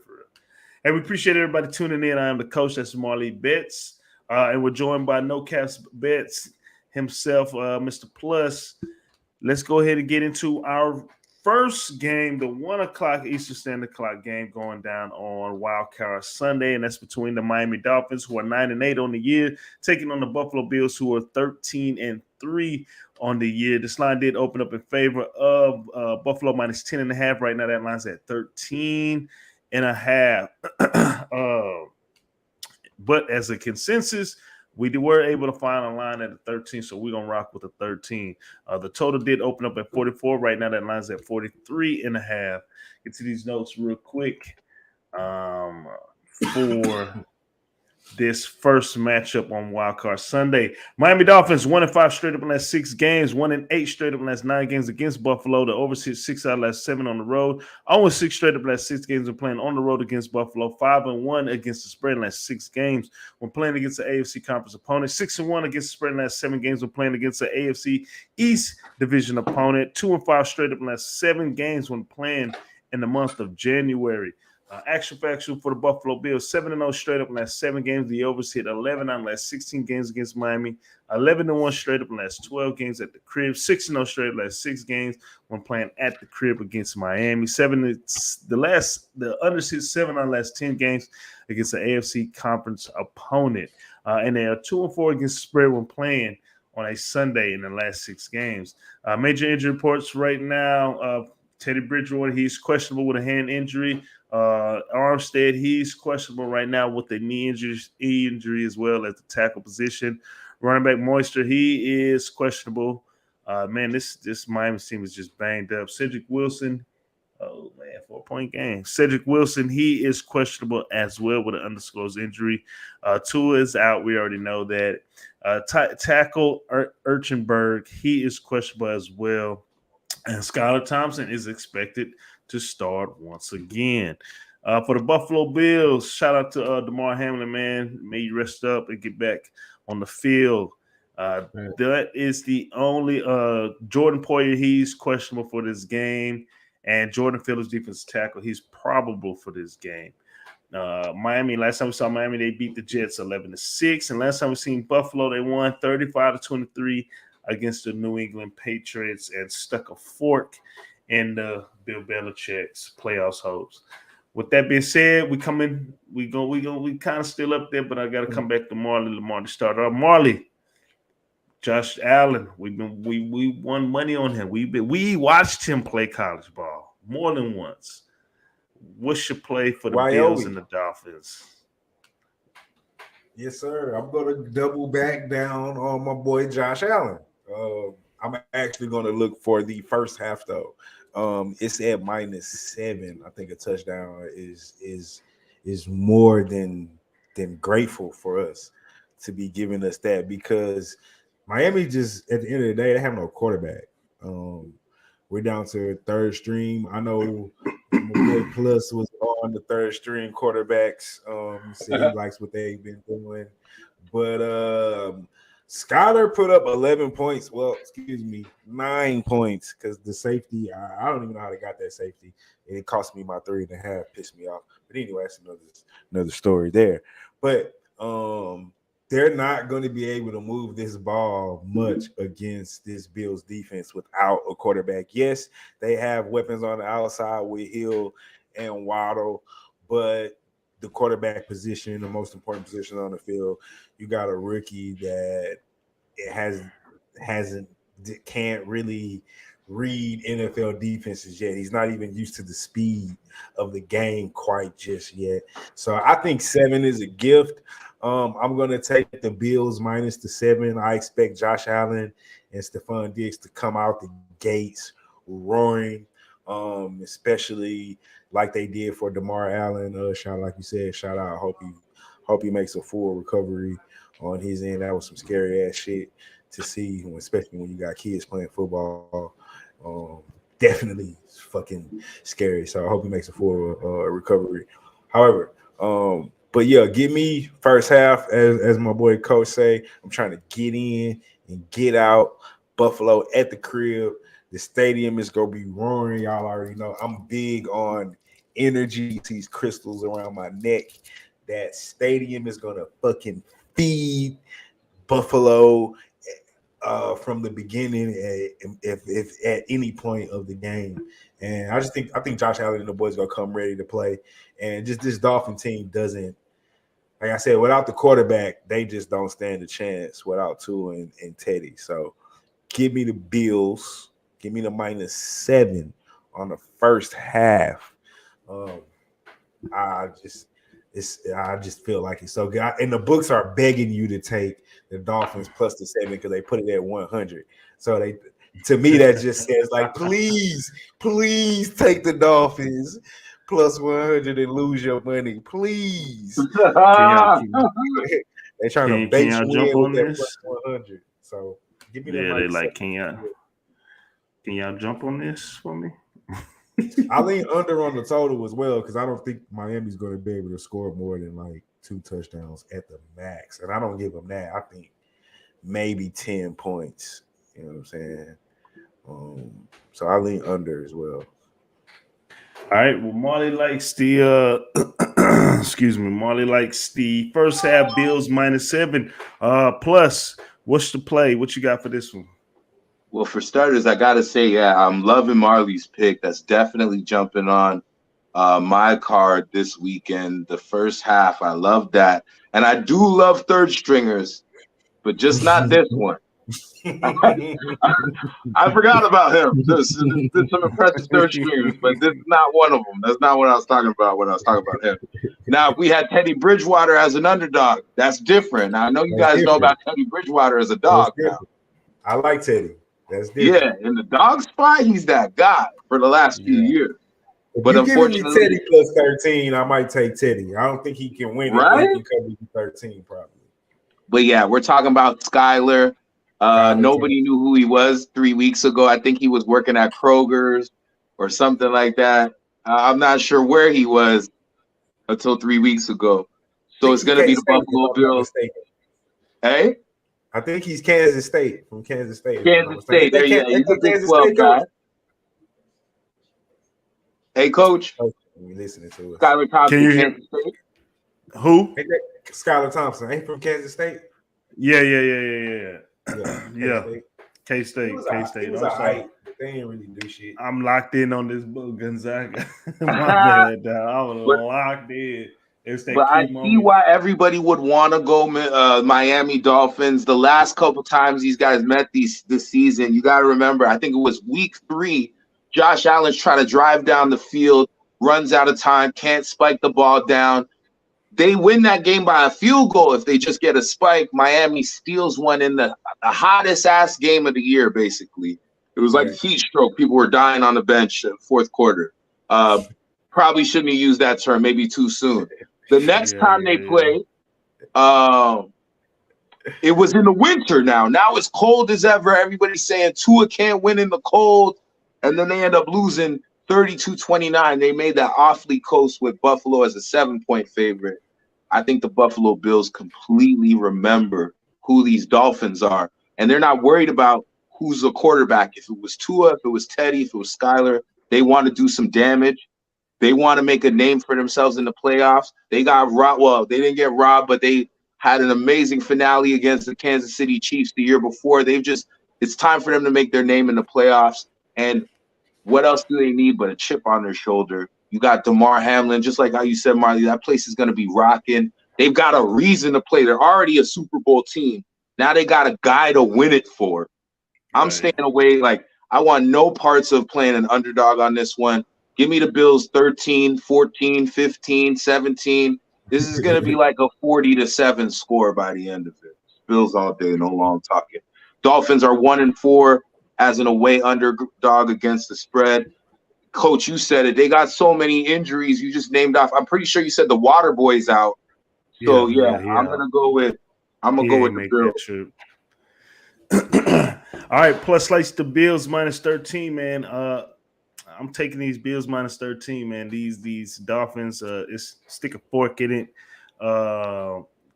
And we appreciate everybody tuning in. I am the coach. That's Marley Bets, and we're joined by No Caps Bets himself, Mr. Plus. Let's go ahead and get into our first game, the 1 o'clock Eastern Standard Clock game going down on Wildcard Sunday, and that's between the Miami Dolphins, who are 9-8 on the year, taking on the Buffalo Bills, who are 13-3 on the year. This line did open up in favor of Buffalo -10.5. Right now, that line's at 13.5. But as a consensus, we were able to find a line at a 13, so we're going to rock with a 13. The total did open up at 44. Right now, that line's at 43.5. Get to these notes real quick for this first matchup on Wildcard Sunday. Miami Dolphins 1-5 straight up in the last 6 games, 1-8 straight up in the last 9 games against Buffalo. The overseas 6 out of the last 7 on the road. 0-6 straight up in the last 6 games when playing on the road against Buffalo. 5-1 against the spread in the last 6 games when playing against the AFC Conference opponent. 6-1 against the spread in the last 7 games when playing against the AFC East Division opponent. 2-5 straight up in the last 7 games when playing in the month of January. Actual factual for the Buffalo Bills, 7-0 straight up in the last 7 games. The overs hit 11 out of the last 16 games against Miami. 11-1 straight up in the last 12 games at the crib. 6-0 straight up in the last 6 games when playing at the crib against Miami. The unders hit 7 out of the last 10 games against the AFC Conference opponent. And they are 2-4 against the spread when playing on a Sunday in the last 6 games. Major injury reports right now. Teddy Bridgewater, he's questionable with a hand injury. Armstead, he's questionable right now with a knee injury as well as the tackle position. Running back Moisture, he is questionable. Man, this Miami team is just banged up. Cedric Wilson, 4-point game. Cedric Wilson, he is questionable as well with an undisclosed injury. Tua is out. We already know that. Tackle Urchenberg, he is questionable as well. And Skylar Thompson is expected to start once again. For the Buffalo Bills, shout out to Damar Hamlin, man. May you rest up and get back on the field. That is the only Jordan Poyer, he's questionable for this game. And Jordan Phillips, defensive tackle, he's probable for this game. Miami, last time we saw Miami, they beat the Jets 11-6. And last time we seen Buffalo, they won 35-23 against the New England Patriots and stuck a fork in the Bill Belichick's playoffs hopes. With that being said, we kind of still up there, but I got to come back to Marley Lamar to start off. Marley, Josh Allen, we won money on him. We watched him play college ball more than once. What's your play for the Bills and the Dolphins? Yes, sir. I'm going to double back down on my boy Josh Allen. I'm actually going to look for the first half though. It's at -7. I think a touchdown is more than grateful for us to be giving us that, because Miami just at the end of the day they have no quarterback. We're down to third string. I know my boy Plus was on the third string quarterbacks. He said he likes what they've been doing, but Skyler put up 11 points. Well, excuse me, 9 points, because the safety, I don't even know how they got that safety. And it cost me my 3.5, pissed me off. But anyway, that's another story there. But they're not going to be able to move this ball much against this Bills defense without a quarterback. Yes, they have weapons on the outside with Hill and Waddle, but the quarterback position, the most important position on the field, you got a rookie that can't really read NFL defenses yet. He's not even used to the speed of the game quite just yet. So I think 7 is a gift. I'm going to take the Bills -7. I expect Josh Allen and Stephon Diggs to come out the gates roaring, especially like they did for DeMar Allen. Like you said, shout out. Hope he makes a full recovery on his end. That was some scary ass shit to see, especially when you got kids playing football. Definitely fucking scary. So I hope he makes a full recovery. However, but yeah, give me first half, as my boy Coach say. I'm trying to get in and get out. Buffalo at the crib. The stadium is gonna be roaring. Y'all already know I'm big on energy. These crystals around my neck. That stadium is gonna fucking feed Buffalo from the beginning, if at any point of the game. And I think Josh Allen and the boys gonna come ready to play. And just this Dolphin team doesn't, like I said, without the quarterback, they just don't stand a chance without Tua and Teddy. So give me the Bills. Give me the -7 on the first half. I just feel like it's so good. And the books are begging you to take the Dolphins plus the 7 because they put it at 100. So to me, that just says like, please take the Dolphins plus 100 and lose your money, please. They're trying to bait you in with that plus 100. So give me that. Yeah, they like, can y'all jump on this for me? I lean under on the total as well because I don't think Miami's going to be able to score more than like 2 touchdowns at the max. And I don't give them that. I think maybe 10 points. You know what I'm saying? So I lean under as well. All right. Well, Marley likes the Marley likes the first half Bills -7. Plus, what's the play? What you got for this one? Well, for starters, I gotta say, yeah, I'm loving Marley's pick. That's definitely jumping on my card this weekend. The first half, I love that, and I do love third stringers, but just not this one. I forgot about him. There's some impressive third stringers, but this is not one of them. That's not what I was talking about when I was talking about him. Now, if we had Teddy Bridgewater as an underdog, that's different. Now, I know you guys know about Teddy Bridgewater as a dog now. I like Teddy. That's different. Yeah, in the dog spot, he's that guy for the last few years. But unfortunately, Teddy plus 13, I might take Teddy. I don't think he can win it. Right? He can cover 13 probably. But yeah, we're talking about Skyler. Nobody knew who he was 3 weeks ago. I think he was working at Kroger's or something like that. I'm not sure where he was until 3 weeks ago. So it's going to be the Buffalo Bills. Hey? I think he's Kansas State, from Kansas State. Kansas State, there you go. He's a Big 12 guy. Hey, Coach. We listening to it. Skyler Thompson, Kansas State. Who? Skyler Thompson. Ain't from Kansas State? Yeah. K-State. K-State. He was but they didn't really do shit. I'm locked in on this book, Gonzaga. My bad, dog. I was locked in. But I see why everybody would want to go Miami Dolphins. The last couple times these guys met this season, you got to remember, I think it was week 3, Josh Allen's trying to drive down the field, runs out of time, can't spike the ball down. They win that game by a field goal if they just get a spike. Miami steals one in the hottest-ass game of the year, basically. It was like a heat stroke. People were dying on the bench in the fourth quarter. Probably shouldn't have used that term, maybe too soon. The next time they play, it was in the winter now. Now it's cold as ever. Everybody's saying Tua can't win in the cold. And then they end up losing 32-29. They made that awfully close with Buffalo as a 7-point favorite. I think the Buffalo Bills completely remember who these Dolphins are. And they're not worried about who's the quarterback. If it was Tua, if it was Teddy, if it was Skyler, they want to do some damage. They want to make a name for themselves in the playoffs. They got robbed. Well, they didn't get robbed, but they had an amazing finale against the Kansas City Chiefs the year before. It's time for them to make their name in the playoffs. And what else do they need but a chip on their shoulder? You got DeMar Hamlin, just like how you said, Marley, that place is going to be rocking. They've got a reason to play. They're already a Super Bowl team. Now they got a guy to win it for. I'm staying away. I want no parts of playing an underdog on this one. Give me the Bills 13, 14, 15, 17. This is going to be like a 40-7 score by the end of it. Bills all day, no long talking. Dolphins are 1-4 as an away underdog against the spread. Coach, you said it. They got so many injuries. You just named off. I'm pretty sure you said the Water Boy's out. So, I'm going to go with the Bills. All right, plus slice the Bills minus 13, man. I'm taking these Bills minus 13, man. These Dolphins, it's stick a fork in it.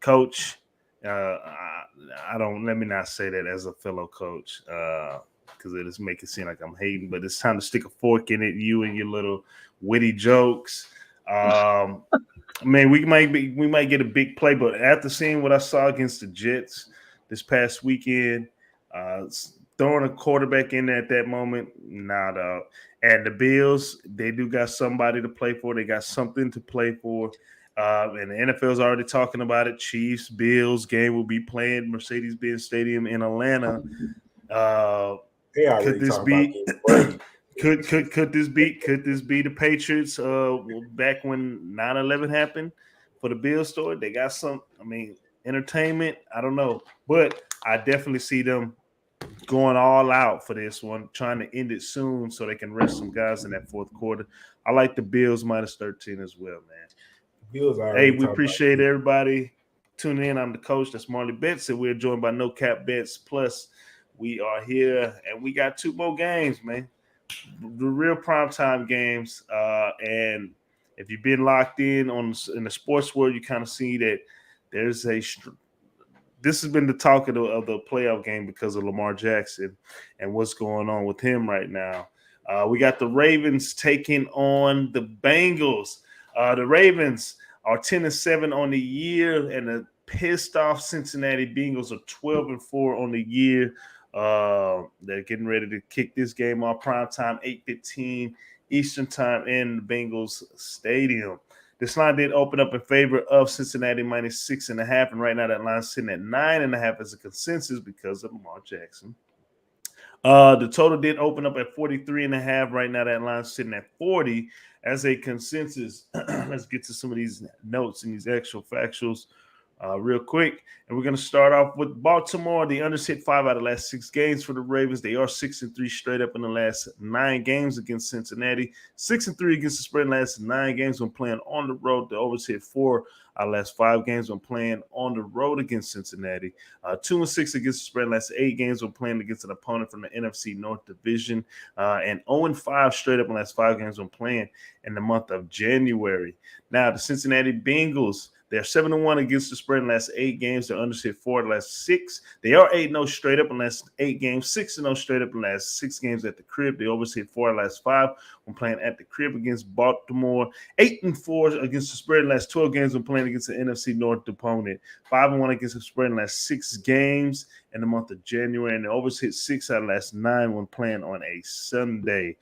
Coach, I don't, let me not say that as a fellow coach, because it is make it seem like I'm hating, but it's time to stick a fork in it. You and your little witty jokes. Man, we might get a big play, but after seeing what I saw against the Jets this past weekend, throwing a quarterback in there at that moment, nah, dog. And the Bills, they do got somebody to play for. They got something to play for. And the NFL's already talking about it. Chiefs, Bills game will be playing Mercedes-Benz Stadium in Atlanta. Could this be? Could this be the Patriots back when 9/11 happened for the Bills story? They got some, entertainment. I don't know, but I definitely see them going all out for this one, trying to end it soon so they can rest some guys in that fourth quarter. I like the Bills minus 13 as well, man. Hey, we appreciate everybody tuning in. I'm the coach. That's Marley Bets, and we're joined by No Cap Bets. Plus, we are here, and we got 2 more games, man. The real primetime games. And if you've been locked in the sports world, you kind of see that there's this has been the talk of the playoff game because of Lamar Jackson and what's going on with him right now. We got the Ravens taking on the Bengals. The Ravens are 10-7 on the year, and the pissed off Cincinnati Bengals are 12-4 on the year. They're getting ready to kick this game off primetime, 8:15 Eastern time in the Bengals Stadium. This line did open up in favor of Cincinnati minus 6.5, and right now that line's sitting at 9.5 as a consensus because of Lamar Jackson. The total did open up at 43.5. Right now that line's sitting at 40 as a consensus. Let's get to some of these notes and these actual factuals real quick. And we're going to start off with Baltimore. The unders hit 5 out of the last 6 games for the Ravens. They are 6-3 straight up in the last 9 games against Cincinnati. 6-3 against the spread in the last 9 games when playing on the road. The overs hit 4 out of the last 5 games when playing on the road against Cincinnati. 2-6 against the spread in the last 8 games when playing against an opponent from the NFC North Division. And 0-5 straight up in the last 5 games when playing in the month of January. Now, the Cincinnati Bengals, they're 7-1 against the spread in the last 8 games. They're under 4 in the last 6. They are 8-0 straight up in the last 8 games, 6-0 straight up in the last 6 games at the crib. They overhit 4 in the last 5 when playing at the crib against Baltimore. 8-4 against the spread in the last 12 games when playing against the NFC North opponent. 5-1 against the spread in the last 6 games in the month of January. And they overhit 6 out of the last 9 when playing on a Sunday.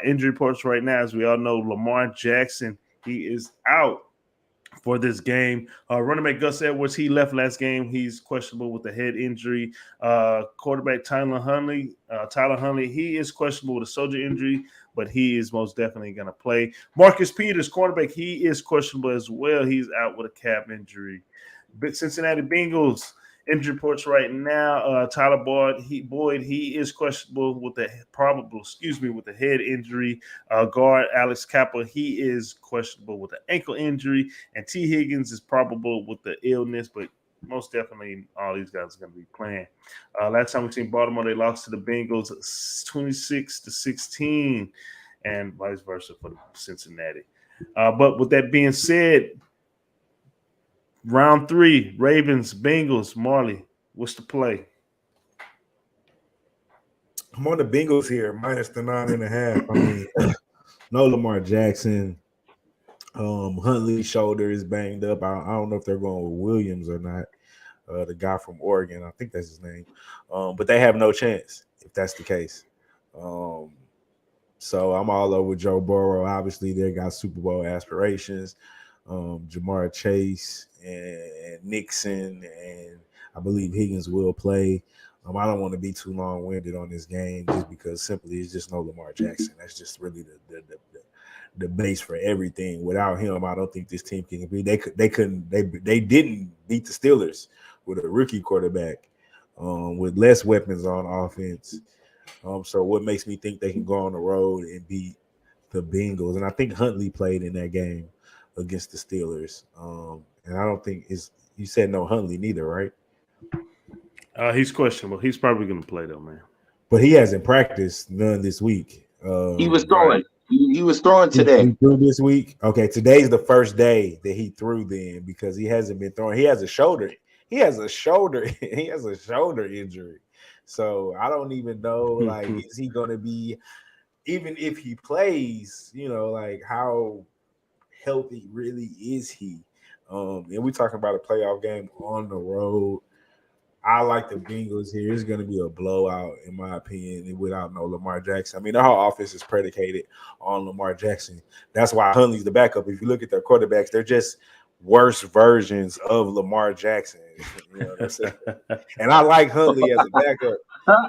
Injury reports right now, as we all know, Lamar Jackson, he is out for this game. Running back Gus Edwards, he left last game. He's questionable with a head injury. Quarterback Tyler Huntley, he is questionable with a shoulder injury, but he is most definitely going to play. Marcus Peters, cornerback, he is questionable as well. He's out with a calf injury. Cincinnati Bengals, injury reports right now. Tyler Boyd, he is questionable with a head injury. Guard Alex Kappa, he is questionable with an ankle injury, and T. Higgins is probable with the illness, but most definitely all these guys are going to be playing. Last time we seen Baltimore, they lost to the Bengals 26-16, and vice versa for Cincinnati. But with that being said, round 3, Ravens, Bengals. Marley, what's the play? I'm on the Bengals here, minus the 9.5. No Lamar Jackson. Huntley's shoulder is banged up. I don't know if they're going with Williams or not. The guy from Oregon, I think that's his name. But they have no chance if that's the case. So I'm all over Joe Burrow. Obviously, they got Super Bowl aspirations. Jamar Chase and Nixon, and I believe Higgins will play. I don't want to be too long-winded on this game just because simply it's just no Lamar Jackson. That's just really the base for everything. Without him, I don't think this team can compete. They didn't beat the Steelers with a rookie quarterback with less weapons on offense. So what makes me think they can go on the road and beat the Bengals? And I think Huntley played in that game against the Steelers. And I don't think you said no Huntley neither, right? He's questionable. He's probably going to play though, man. But he hasn't practiced none this week. He was throwing. Right. He was throwing today. He threw this week. Okay, today's the first day that he threw then because he hasn't been throwing. He has a shoulder. He has a shoulder injury. So I don't even know. Like, is he going to be? Even if he plays, like how healthy really is he? And we're talking about a playoff game on the road. I like the Bengals here. It's going to be a blowout, in my opinion, without no Lamar Jackson. I mean, their whole offense is predicated on Lamar Jackson. That's why Huntley's the backup. If you look at their quarterbacks, they're just worse versions of Lamar Jackson. You know what I'm saying? And I like Huntley as a backup.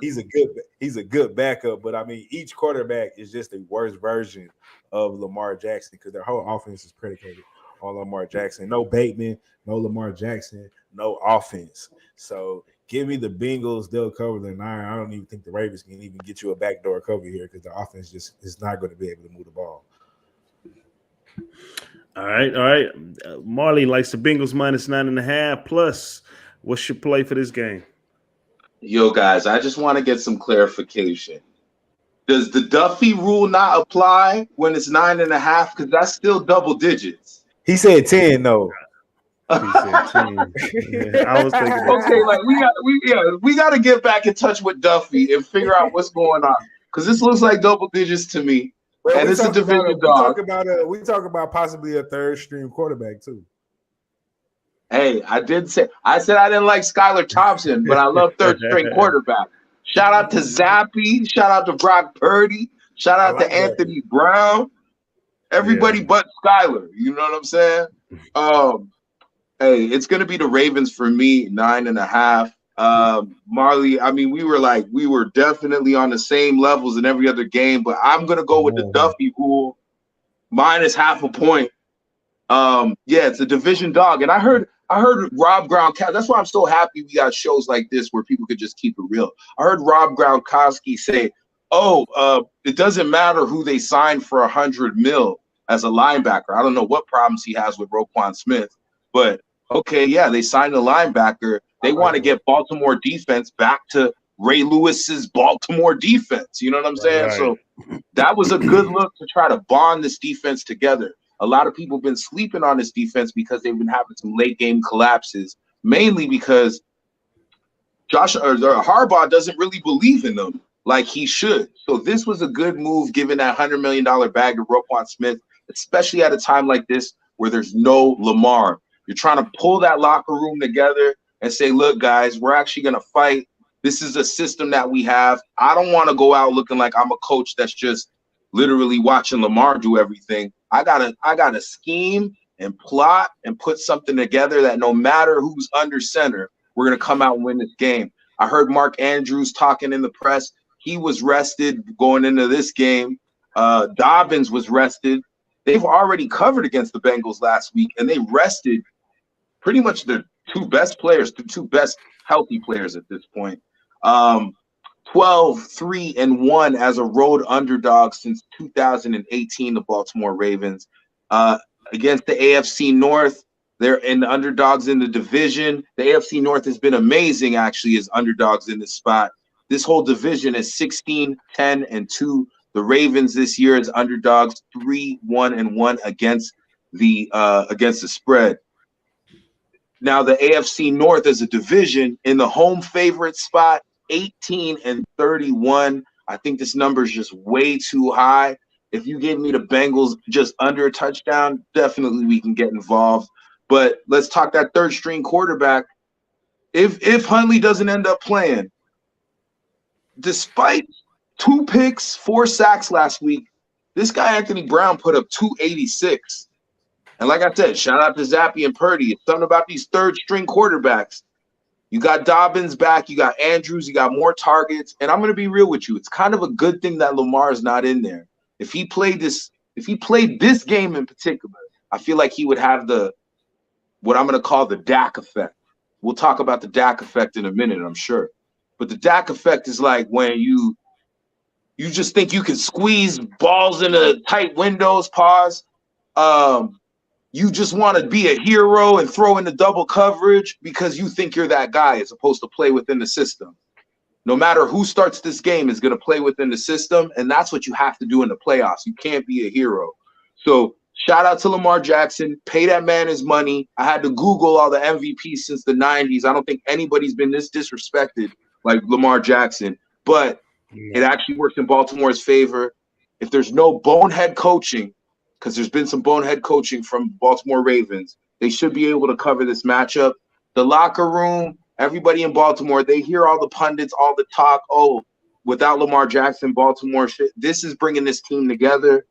He's a good backup, but I mean, each quarterback is just a worse version of Lamar Jackson because their whole offense is predicated on Lamar Jackson. No Bateman, no Lamar Jackson, no offense. So give me the Bengals. They'll cover the 9. I don't even think the Ravens can even get you a backdoor cover here because the offense just is not going to be able to move the ball. All right. Marley likes the Bengals minus 9.5 plus. What's your play for this game? Yo, guys, I just want to get some clarification. Does the Duffy rule not apply when it's 9.5? Because that's still double digits. He said 10, though. He said 10. Yeah, I was thinking. Okay, like we got to get back in touch with Duffy and figure out what's going on because this looks like double digits to me. Well, and it's a division dog. We talk about possibly a third string quarterback too. Hey, I said I didn't like Skylar Thompson, but I love third string quarterback. Shout out to Zappy. Shout out to Brock Purdy. Shout out to Anthony Brown. Everybody but Skylar. You know what I'm saying? Hey, it's gonna be the Ravens for me, 9.5. Marley, I mean, we were definitely on the same levels in every other game, but I'm gonna go with the Duffy rule, minus half a point. It's a division dog, and I heard Rob Gronkowski. That's why I'm so happy we got shows like this where people could just keep it real. I heard Rob Gronkowski say, it doesn't matter who they signed for $100 million as a linebacker. I don't know what problems he has with Roquan Smith, but okay, yeah, they signed a linebacker. They want to get Baltimore defense back to Ray Lewis's Baltimore defense. You know what I'm saying? Right. So that was a good look to try to bond this defense together. A lot of people have been sleeping on this defense because they've been having some late game collapses, mainly because Harbaugh doesn't really believe in them like he should. So this was a good move, given that $100 million bag to Roquan Smith, especially at a time like this where there's no Lamar. You're trying to pull that locker room together and say, look, guys, we're actually going to fight. This is a system that we have. I don't want to go out looking like I'm a coach that's just literally watching Lamar do everything. I gotta scheme and plot and put something together that no matter who's under center, we're going to come out and win this game. I heard Mark Andrews talking in the press. He was rested going into this game. Dobbins was rested. They've already covered against the Bengals last week, and they rested pretty much the two best players, the two best healthy players at this point. 12-3-1 as a road underdog since 2018, the Baltimore Ravens. Against the AFC North, they're in the underdogs in the division. The AFC North has been amazing, actually, as underdogs in this spot. This whole division is 16-10-2. The Ravens this year is underdogs 3-1-1 against the spread. Now the AFC North as a division in the home favorite spot, 18-31. I think this number is just way too high. If you gave me the Bengals just under a touchdown, definitely we can get involved. But let's talk that third string quarterback. If Huntley doesn't end up playing, despite 2 picks, 4 sacks last week, this guy Anthony Brown put up 286. And like I said, shout out to Zappy and Purdy. It's something about these third string quarterbacks. You got Dobbins back, you got Andrews, you got more targets. And I'm going to be real with you. It's kind of a good thing that Lamar is not in there. If he played this game in particular, I feel like he would have what I'm going to call the Dak effect. We'll talk about the Dak effect in a minute, I'm sure. But the Dak effect is like when you just think you can squeeze balls into tight windows, you just want to be a hero and throw in the double coverage because you think you're that guy as opposed to play within the system. No matter who starts this game is going to play within the system, and that's what you have to do in the playoffs. You can't be a hero. So shout out to Lamar Jackson. Pay that man his money. I had to Google all the MVPs since the 90s. I don't think anybody's been this disrespected like Lamar Jackson, but it actually works in Baltimore's favor. If there's no bonehead coaching, because there's been some bonehead coaching from Baltimore Ravens, they should be able to cover this matchup. The locker room, everybody in Baltimore, they hear all the pundits, all the talk. Oh, without Lamar Jackson, Baltimore, this is bringing this team together.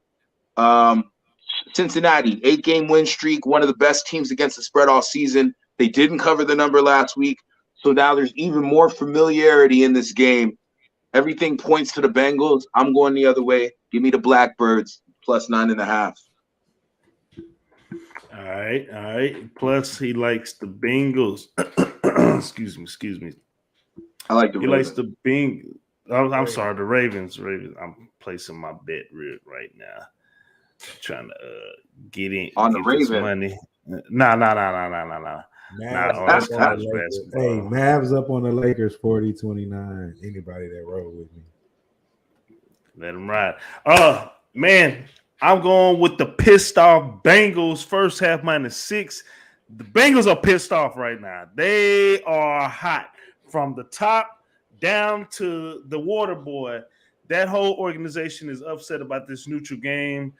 Cincinnati, 8-game win streak, one of the best teams against the spread all season. They didn't cover the number last week, so now there's even more familiarity in this game. Everything points to the Bengals. I'm going the other way. Give me the Blackbirds plus 9.5. All right. Plus, he likes the Bengals. excuse me. I like the Ravens. He likes the Bengals. I'm sorry, the Ravens. I'm placing my bet right now. Trying to get in on the Ravens money. Nah. Mavs Mavs up on the Lakers 40-29. Anybody that roll with me. Let them ride. Man, I'm going with the pissed off Bengals first half -6. The Bengals are pissed off right now. They are hot from the top down to the water boy. That whole organization is upset about this neutral game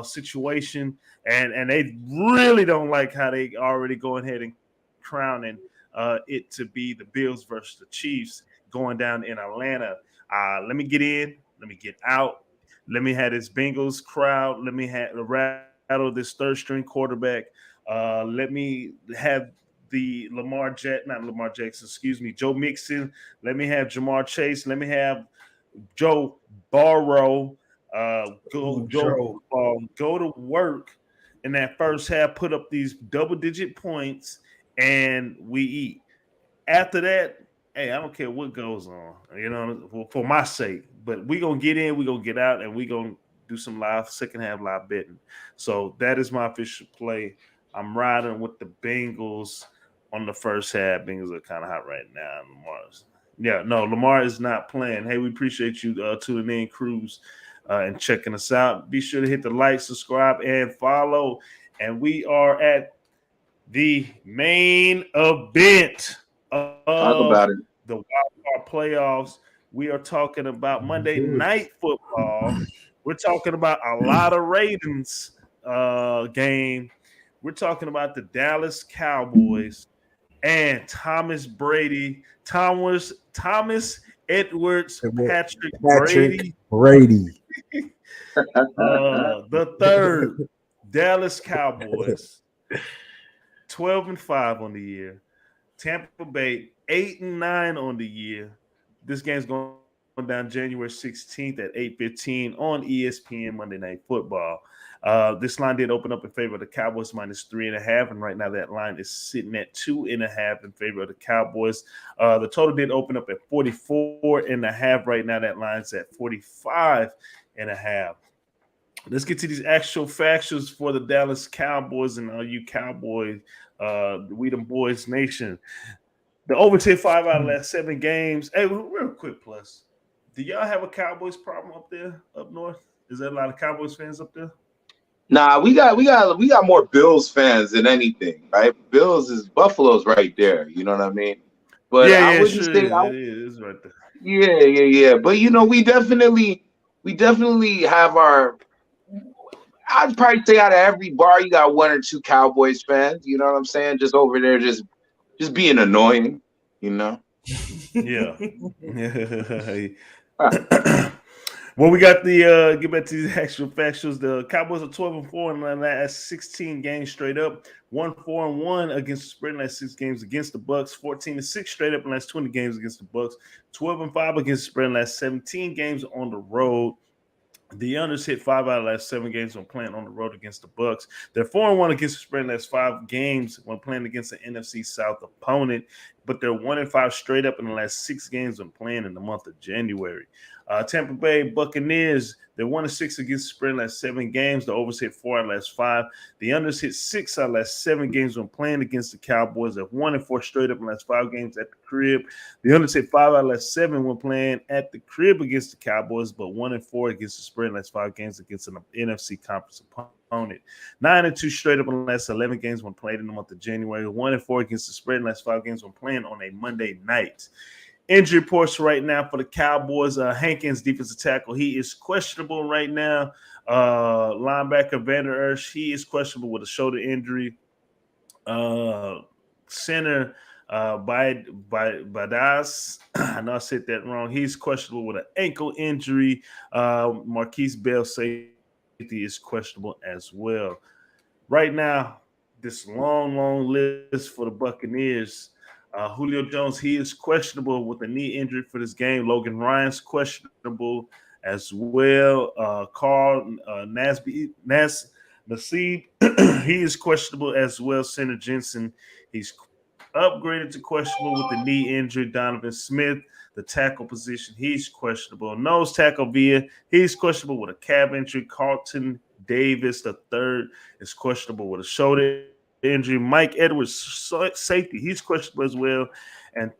situation, and they really don't like how they already going ahead and crowning it to be the Bills versus the Chiefs going down in Atlanta. Let me get in, let me get out, let me have this Bengals crowd, let me rattle this third string quarterback, let me have the Joe Mixon, let me have Jamar Chase, let me have Joe Burrow. Go to work in that first half, put up these double-digit points, and we eat. After that, hey, I don't care what goes on, for my sake. But we're going to get in, we're going to get out, and we're going to do some second half live betting. So that is my official play. I'm riding with the Bengals on the first half. Bengals are kind of hot right now. Lamar is not playing. Hey, we appreciate you tuning in, Cruz. And checking us out. Be sure to hit the like, subscribe, and follow. And we are at the main event of the Wildcard playoffs. We are talking about Monday Night Football. We're talking about a lot of Ravens game. We're talking about the Dallas Cowboys and Thomas Edwards Patrick Brady. The third Dallas Cowboys 12-5 on the year. Tampa Bay 8-9 on the year. This game's going down January 16th at 8:15 on ESPN Monday Night Football. This line did open up in favor of the Cowboys -3.5, and right now that line is sitting at 2.5 in favor of the Cowboys. The total did open up at 44.5. Right now that line's at 45.5. Let's get to these actual factions for the Dallas Cowboys and all you Cowboys, we them boys nation. The over 5 out of the last 7 games. Hey, real quick, plus, do y'all have a Cowboys problem up there, up north? Is there a lot of Cowboys fans up there? Nah, we got more Bills fans than anything, right? Buffalo's right there. You know what I mean? But I wouldn't say it is right there. Yeah. But we definitely have our. I'd probably say out of every bar, you got 1 or 2 Cowboys fans. You know what I'm saying? Just over there, just being annoying. Yeah. Well, we got the get back to these actual factuals. The Cowboys are 12-4 in the last 16 games straight up. 1-4-1 against the spread in the last 6 games against the Bucks. 14-6 straight up in the last 20 games against the Bucks. 12-5 against the spread in the last 17 games on the road. The unders hit 5 out of the last 7 games when playing on the road against the Bucks. They're 4-1 against the spread in the last 5 games when playing against an NFC South opponent. but they're 1-5 straight up in the last 6 games when playing in the month of January. Tampa Bay Buccaneers, they're 1-6 against the spread in the last 7 games. The overs hit 4 out of the last 5. The unders hit 6 out of the last 7 games when playing against the Cowboys. They're 1-4 straight up in the last 5 games at the crib. The unders hit 5 out of the last 7 when playing at the crib against the Cowboys, but 1-4 against the spread in the last 5 games against an NFC conference opponent. 9-2 straight up in the last 11 games when played in the month of January. 1-4 against the spread in the last 5 games when playing on a Monday night. Injury reports right now for the Cowboys. Hankins, defensive tackle, he is questionable right now. Linebacker Vander Esch, he is questionable with a shoulder injury. Center Brothas, I know I said that wrong. He's questionable with an ankle injury. Marquise Bell, safety, is questionable as well. Right now, this long list for the Buccaneers. Julio Jones, he is questionable with a knee injury for this game. Logan Ryan's questionable as well. Carl Nassib, he is questionable as well. Center Jensen, he's upgraded to questionable with the knee injury. Donovan Smith, the tackle position, he's questionable. Nose tackle Villa, he's questionable with a calf injury. Carlton Davis, the third, is questionable with a shoulder injury. Mike Edwards, safety, he's questionable as well. And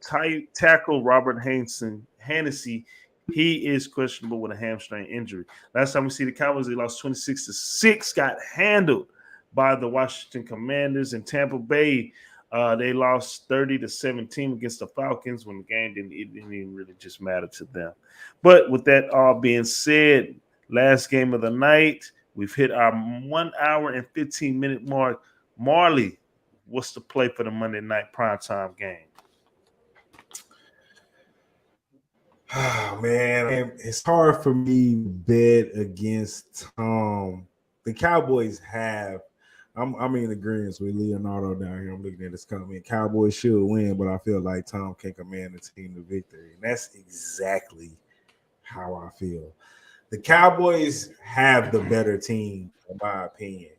tackle Robert Hennessy, he is questionable with a hamstring injury. Last time we see the Cowboys, they lost 26-6, got handled by the Washington Commanders. In Tampa Bay, they lost 30-17 against the Falcons when the game didn't even really just matter to them. But with that all being said, last game of the night, we've hit our 1 hour and 15-minute mark. Marley, what's the play for the Monday night primetime game? Oh, man, it's hard for me to bet against Tom. The Cowboys have. I'm in agreement with Leonardo down here. I'm looking at this comment. Cowboys should win, but I feel like Tom can command the team to victory. And that's exactly how I feel. The Cowboys have the better team, in my opinion.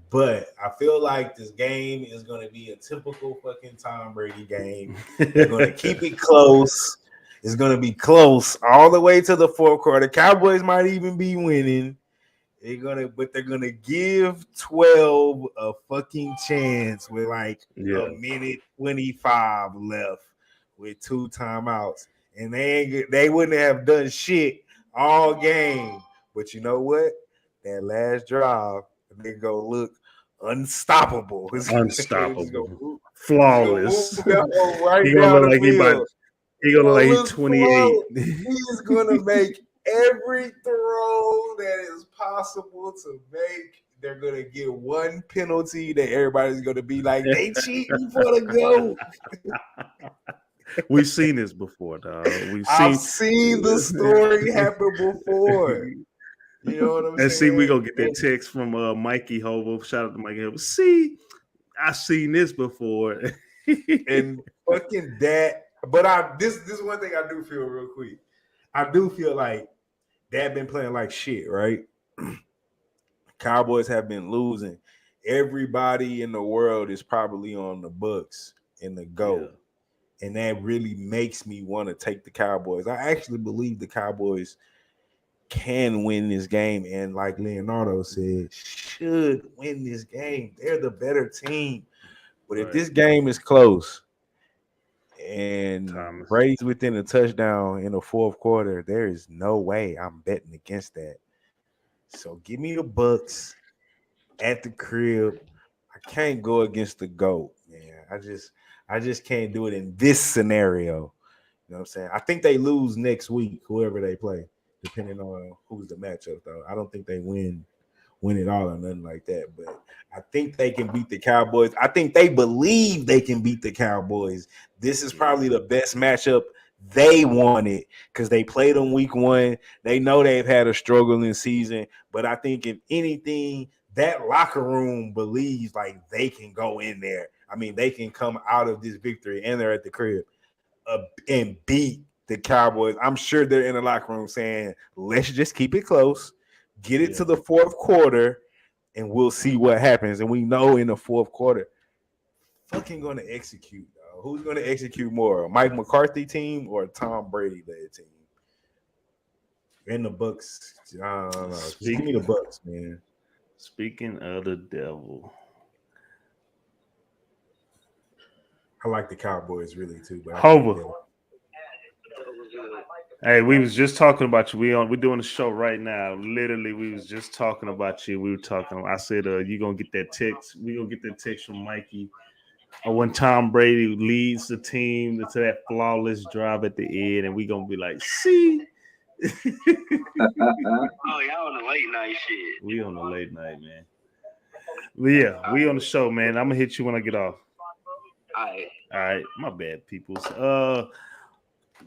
But I feel like this game is going to be a typical fucking Tom Brady game. They're going to keep it close. It's going to be close all the way to the fourth quarter. Cowboys might even be winning. But they're gonna give 12 a fucking chance with like a minute 25 left with 2 timeouts, and they wouldn't have done shit all game. But you know what? That last drive, they go look unstoppable. Unstoppable, flawless. Right he gonna look like he gonna look like he's 28. He's gonna make every throw that is possible to make. They're gonna get 1 penalty that everybody's gonna be like, they cheating for the goal. We've seen this before, dog. I've seen the story happen before. You know what I'm saying? And see, we gonna get that text from Mikey Hovo. Shout out to Mikey Hovo. See, I've seen this before. And fucking that. But this is one thing I do feel real quick. I do feel like they've been playing like shit, right? Cowboys have been losing. Everybody in the world is probably on the Bucs and the GOAT. Yeah. And that really makes me want to take the Cowboys. I actually believe the Cowboys can win this game. And like Leonardo said, should win this game. They're the better team. But if this game is close and Brady's within a touchdown in the fourth quarter, there is no way I'm betting against that. So give me the Bucs at the crib. I can't go against the GOAT, man. I just can't do it in this scenario. You know what I'm saying? I think they lose next week, whoever they play, depending on who's the matchup, though. I don't think they win it all or nothing like that. But I think they can beat the Cowboys. I think they believe they can beat the Cowboys. This is probably the best matchup they wanted because they played them week 1. They know they've had a struggling season. But I think if anything, that locker room believes like they can go in there. I mean, they can come out of this victory and they're at the crib and beat the Cowboys. I'm sure they're in the locker room saying, let's just keep it close, get it to the fourth quarter, and we'll see what happens. And we know in the fourth quarter, fucking going to execute, who's going to execute more, a Mike McCarthy team or a Tom Brady led team? In the Bucks, I don't know. Give me the Bucks, man. Speaking of the devil, I like the Cowboys really too. But Hover. Hey, we was just talking about you. We're doing a show right now. Literally, we was just talking about you. We were talking. I said, "You gonna get that text? We gonna get that text from Mikey." When Tom Brady leads the team to that flawless drive at the end, and we gonna be like, "See." Oh, y'all on the late night shit. We on the late night, man. But yeah, we on the show, man. I'm gonna hit you when I get off. All right. My bad, peoples.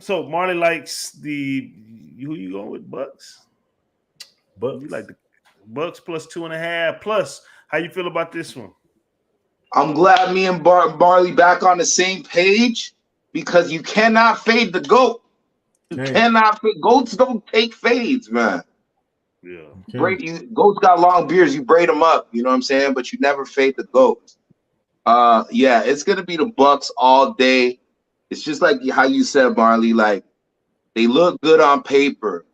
So Marley likes the who you going with? Bucks. You like the Bucks plus 2.5 plus. How you feel about this one? I'm glad me and Barley back on the same page because you cannot fade the GOAT. You cannot fade. Goats don't take fades, man. Yeah. Goats got long beards. You braid them up. You know what I'm saying? But you never fade the GOAT. Yeah, it's gonna be the Bucks all day. It's just like how you said, Marley. Like they look good on paper.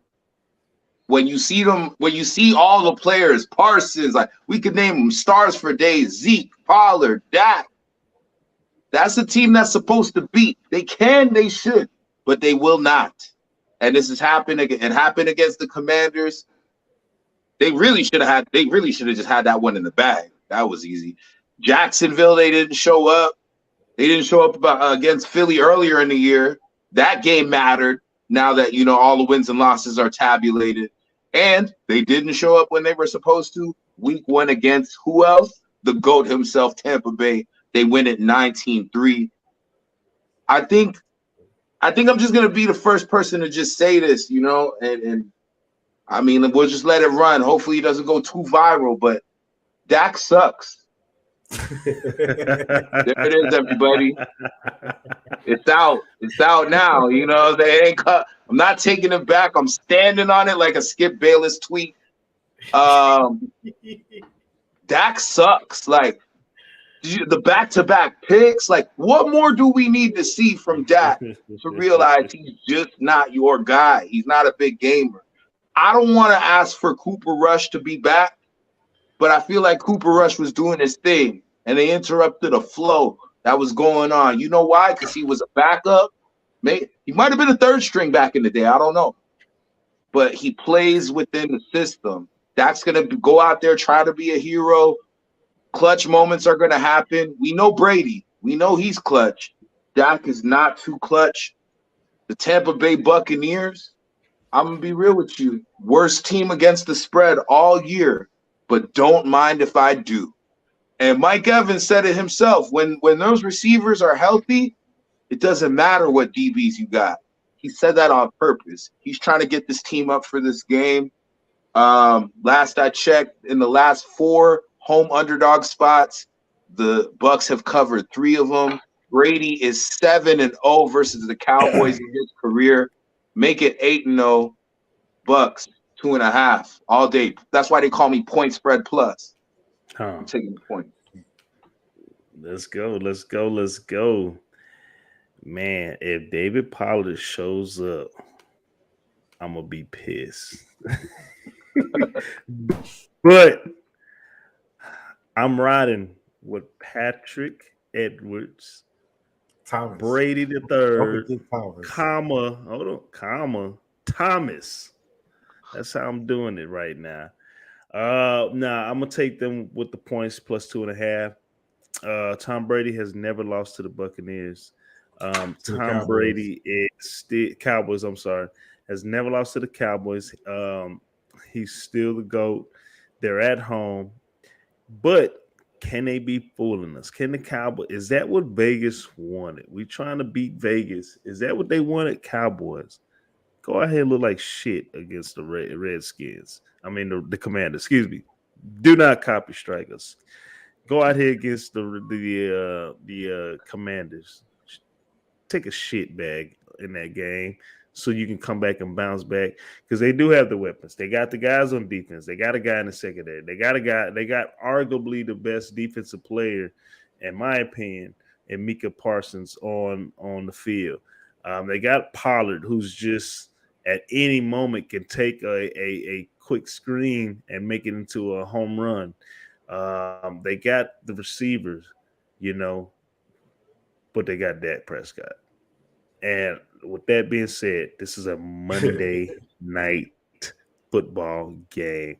When you see them, when you see all the players, Parsons, like we could name them stars for days. Zeke, Pollard, Dak. That's the team that's supposed to beat. They can, they should, but they will not. And this has happened. It happened against the Commanders. They really should have just had that one in the bag. That was easy. Jacksonville, they didn't show up. They didn't show up against Philly earlier in the year. That game mattered now that, you know, all the wins and losses are tabulated. And they didn't show up when they were supposed to. Week 1 against who else? The GOAT himself, Tampa Bay. They win it 19-3. I think I'm just going to be the first person to just say this, you know, and I mean, we'll just let it run. Hopefully it doesn't go too viral, but Dak sucks. There it is, everybody. It's out. It's out now. You know, they ain't cut. I'm not taking it back. I'm standing on it like a Skip Bayless tweet. Dak sucks. Like the back-to-back picks. Like, what more do we need to see from Dak to realize he's just not your guy? He's not a big gamer. I don't want to ask for Cooper Rush to be back, but I feel like Cooper Rush was doing his thing, and they interrupted a flow that was going on. You know why? Because he was a backup. He might have been a third string back in the day. I don't know. But he plays within the system. Dak's going to go out there, try to be a hero. Clutch moments are going to happen. We know Brady. We know he's clutch. Dak is not too clutch. The Tampa Bay Buccaneers, I'm going to be real with you. Worst team against the spread all year, but don't mind if I do. And Mike Evans said it himself. When those receivers are healthy, it doesn't matter what DBs you got. He said that on purpose. He's trying to get this team up for this game. Last I checked, in the last 4 home underdog spots, the Bucks have covered 3 of them. Brady is 7-0 versus the Cowboys in his career. Make it 8-0. Bucks 2.5 all day. That's why they call me point spread plus. I'm taking the point. Let's go. Man, if David Pollard shows up, I'm gonna be pissed. But I'm riding with Patrick Edwards, Thomas. Brady the third, Thomas. That's how I'm doing it right now. I'm gonna take them with the points plus 2.5. Tom Brady has never lost to the Buccaneers. Tom Brady is still Cowboys. I'm sorry, has never lost to the Cowboys. He's still the GOAT. They're at home, but can they be fooling us? Can the Cowboys? Is that what Vegas wanted? We trying to beat Vegas. Is that what they wanted? Cowboys, go ahead and look like shit against the Redskins. I mean the Commanders. Excuse me. Do not copy strike us. Go out here against the Commanders. Take a shit bag in that game so you can come back and bounce back because they do have the weapons. They got the guys on defense. They got a guy in the secondary. They got arguably the best defensive player, in my opinion, and Micah Parsons on the field. They got Pollard, who's just at any moment can take a quick screen and make it into a home run. They got the receivers, but they got Dak Prescott. And with that being said, this is a Monday night football game.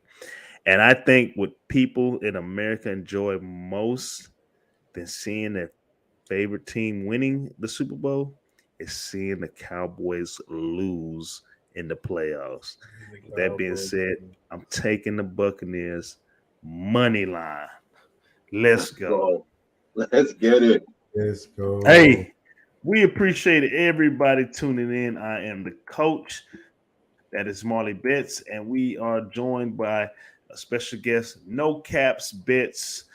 And I think what people in America enjoy most than seeing their favorite team winning the Super Bowl is seeing the Cowboys lose in the playoffs. With that being said, I'm taking the Buccaneers money line. Let's go. Let's get it. Let's go. Hey, we appreciate everybody tuning in. I am the coach. That is Marley Bets, and we are joined by a special guest, No Caps Bets.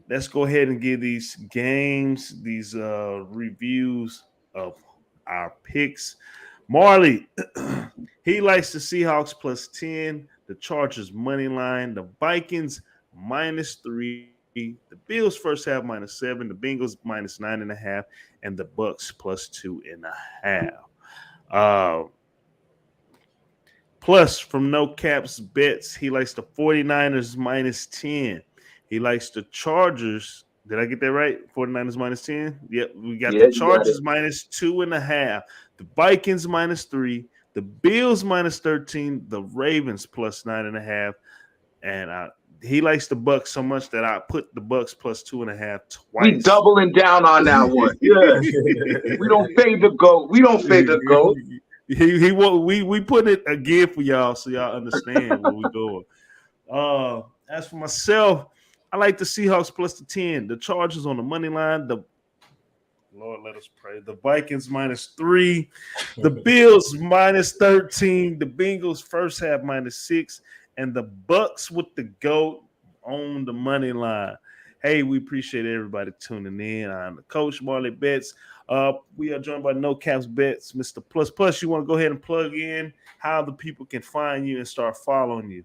Let's go ahead and give these games, these reviews of our picks. Marley, he likes the Seahawks plus 10, the Chargers money line, the Vikings -3, the Bills first half -7, the Bengals -9.5, and the Bucks plus 2.5. Plus, from No Caps Bets, he likes the 49ers -10. He likes the Chargers. Did I get that right? 49ers -10? Yep, we got the Chargers -2.5. The Vikings -3. The Bills -13. The Ravens plus 9.5. And he likes the Bucks so much that I put the Bucks plus 2.5 twice. We doubling down on that one. Yeah. We don't fade the goat. We don't fade the goat. We put it again for y'all so y'all understand where we're going. As for myself, I like the Seahawks plus the 10. The Chargers on the money line. Lord, let us pray. The Vikings -3. The Bills -13. The Bengals first half -6. And the Bucks with the GOAT on the money line. Hey, we appreciate everybody tuning in. I'm the coach, Marley Bets. We are joined by No Caps Bets, Mr. Plus. You want to go ahead and plug in how the people can find you and start following you?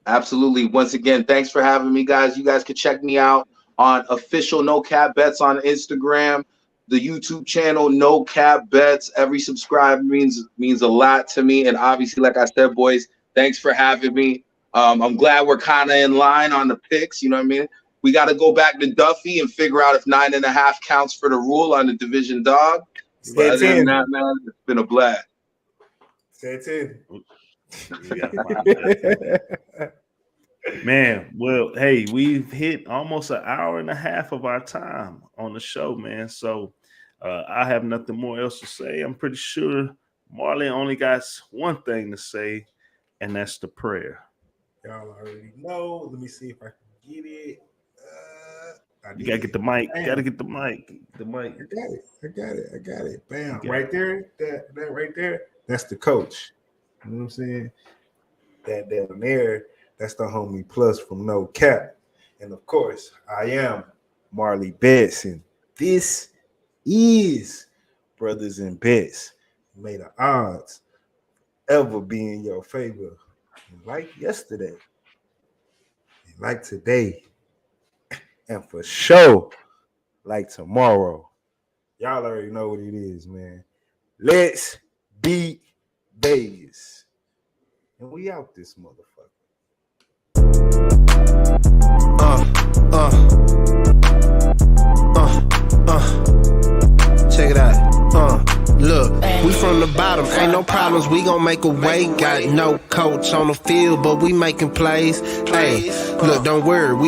Absolutely. Once again, thanks for having me, guys. You guys can check me out on official No Cap Bets on Instagram, the YouTube channel No Cap Bets. Every subscribe means a lot to me. And obviously, like I said, boys, thanks for having me. I'm glad we're kind of in line on the picks. You know what I mean? We got to go back to Duffy and figure out if 9.5 counts for the rule on the division dog. But other than that, man, it's been a blast. Stay tuned. Man, well, hey, we've hit almost an hour and a half of our time on the show, man. So I have nothing more else to say. I'm pretty sure Marley only got one thing to say, and that's the prayer. Y'all already know. Let me see if I can get it. You gotta get the mic. You gotta get the mic. The mic. I got it. Bam. Okay. Right there. That right there. That's the coach. You know what I'm saying? That down there, that's the homie Plus from No Cap. And of course, I am Marley Bets, and this is Brothas N Bets. May the odds ever be in your favor. Like yesterday, and like today, and for sure, like tomorrow. Y'all already know what it is, man. Let's beat Vegas. And we out this motherfucker. Check it out. Look, we from the bottom, ain't no problems, we gon' make a way. Got no coach on the field, but we making plays. Hey, look, don't worry, we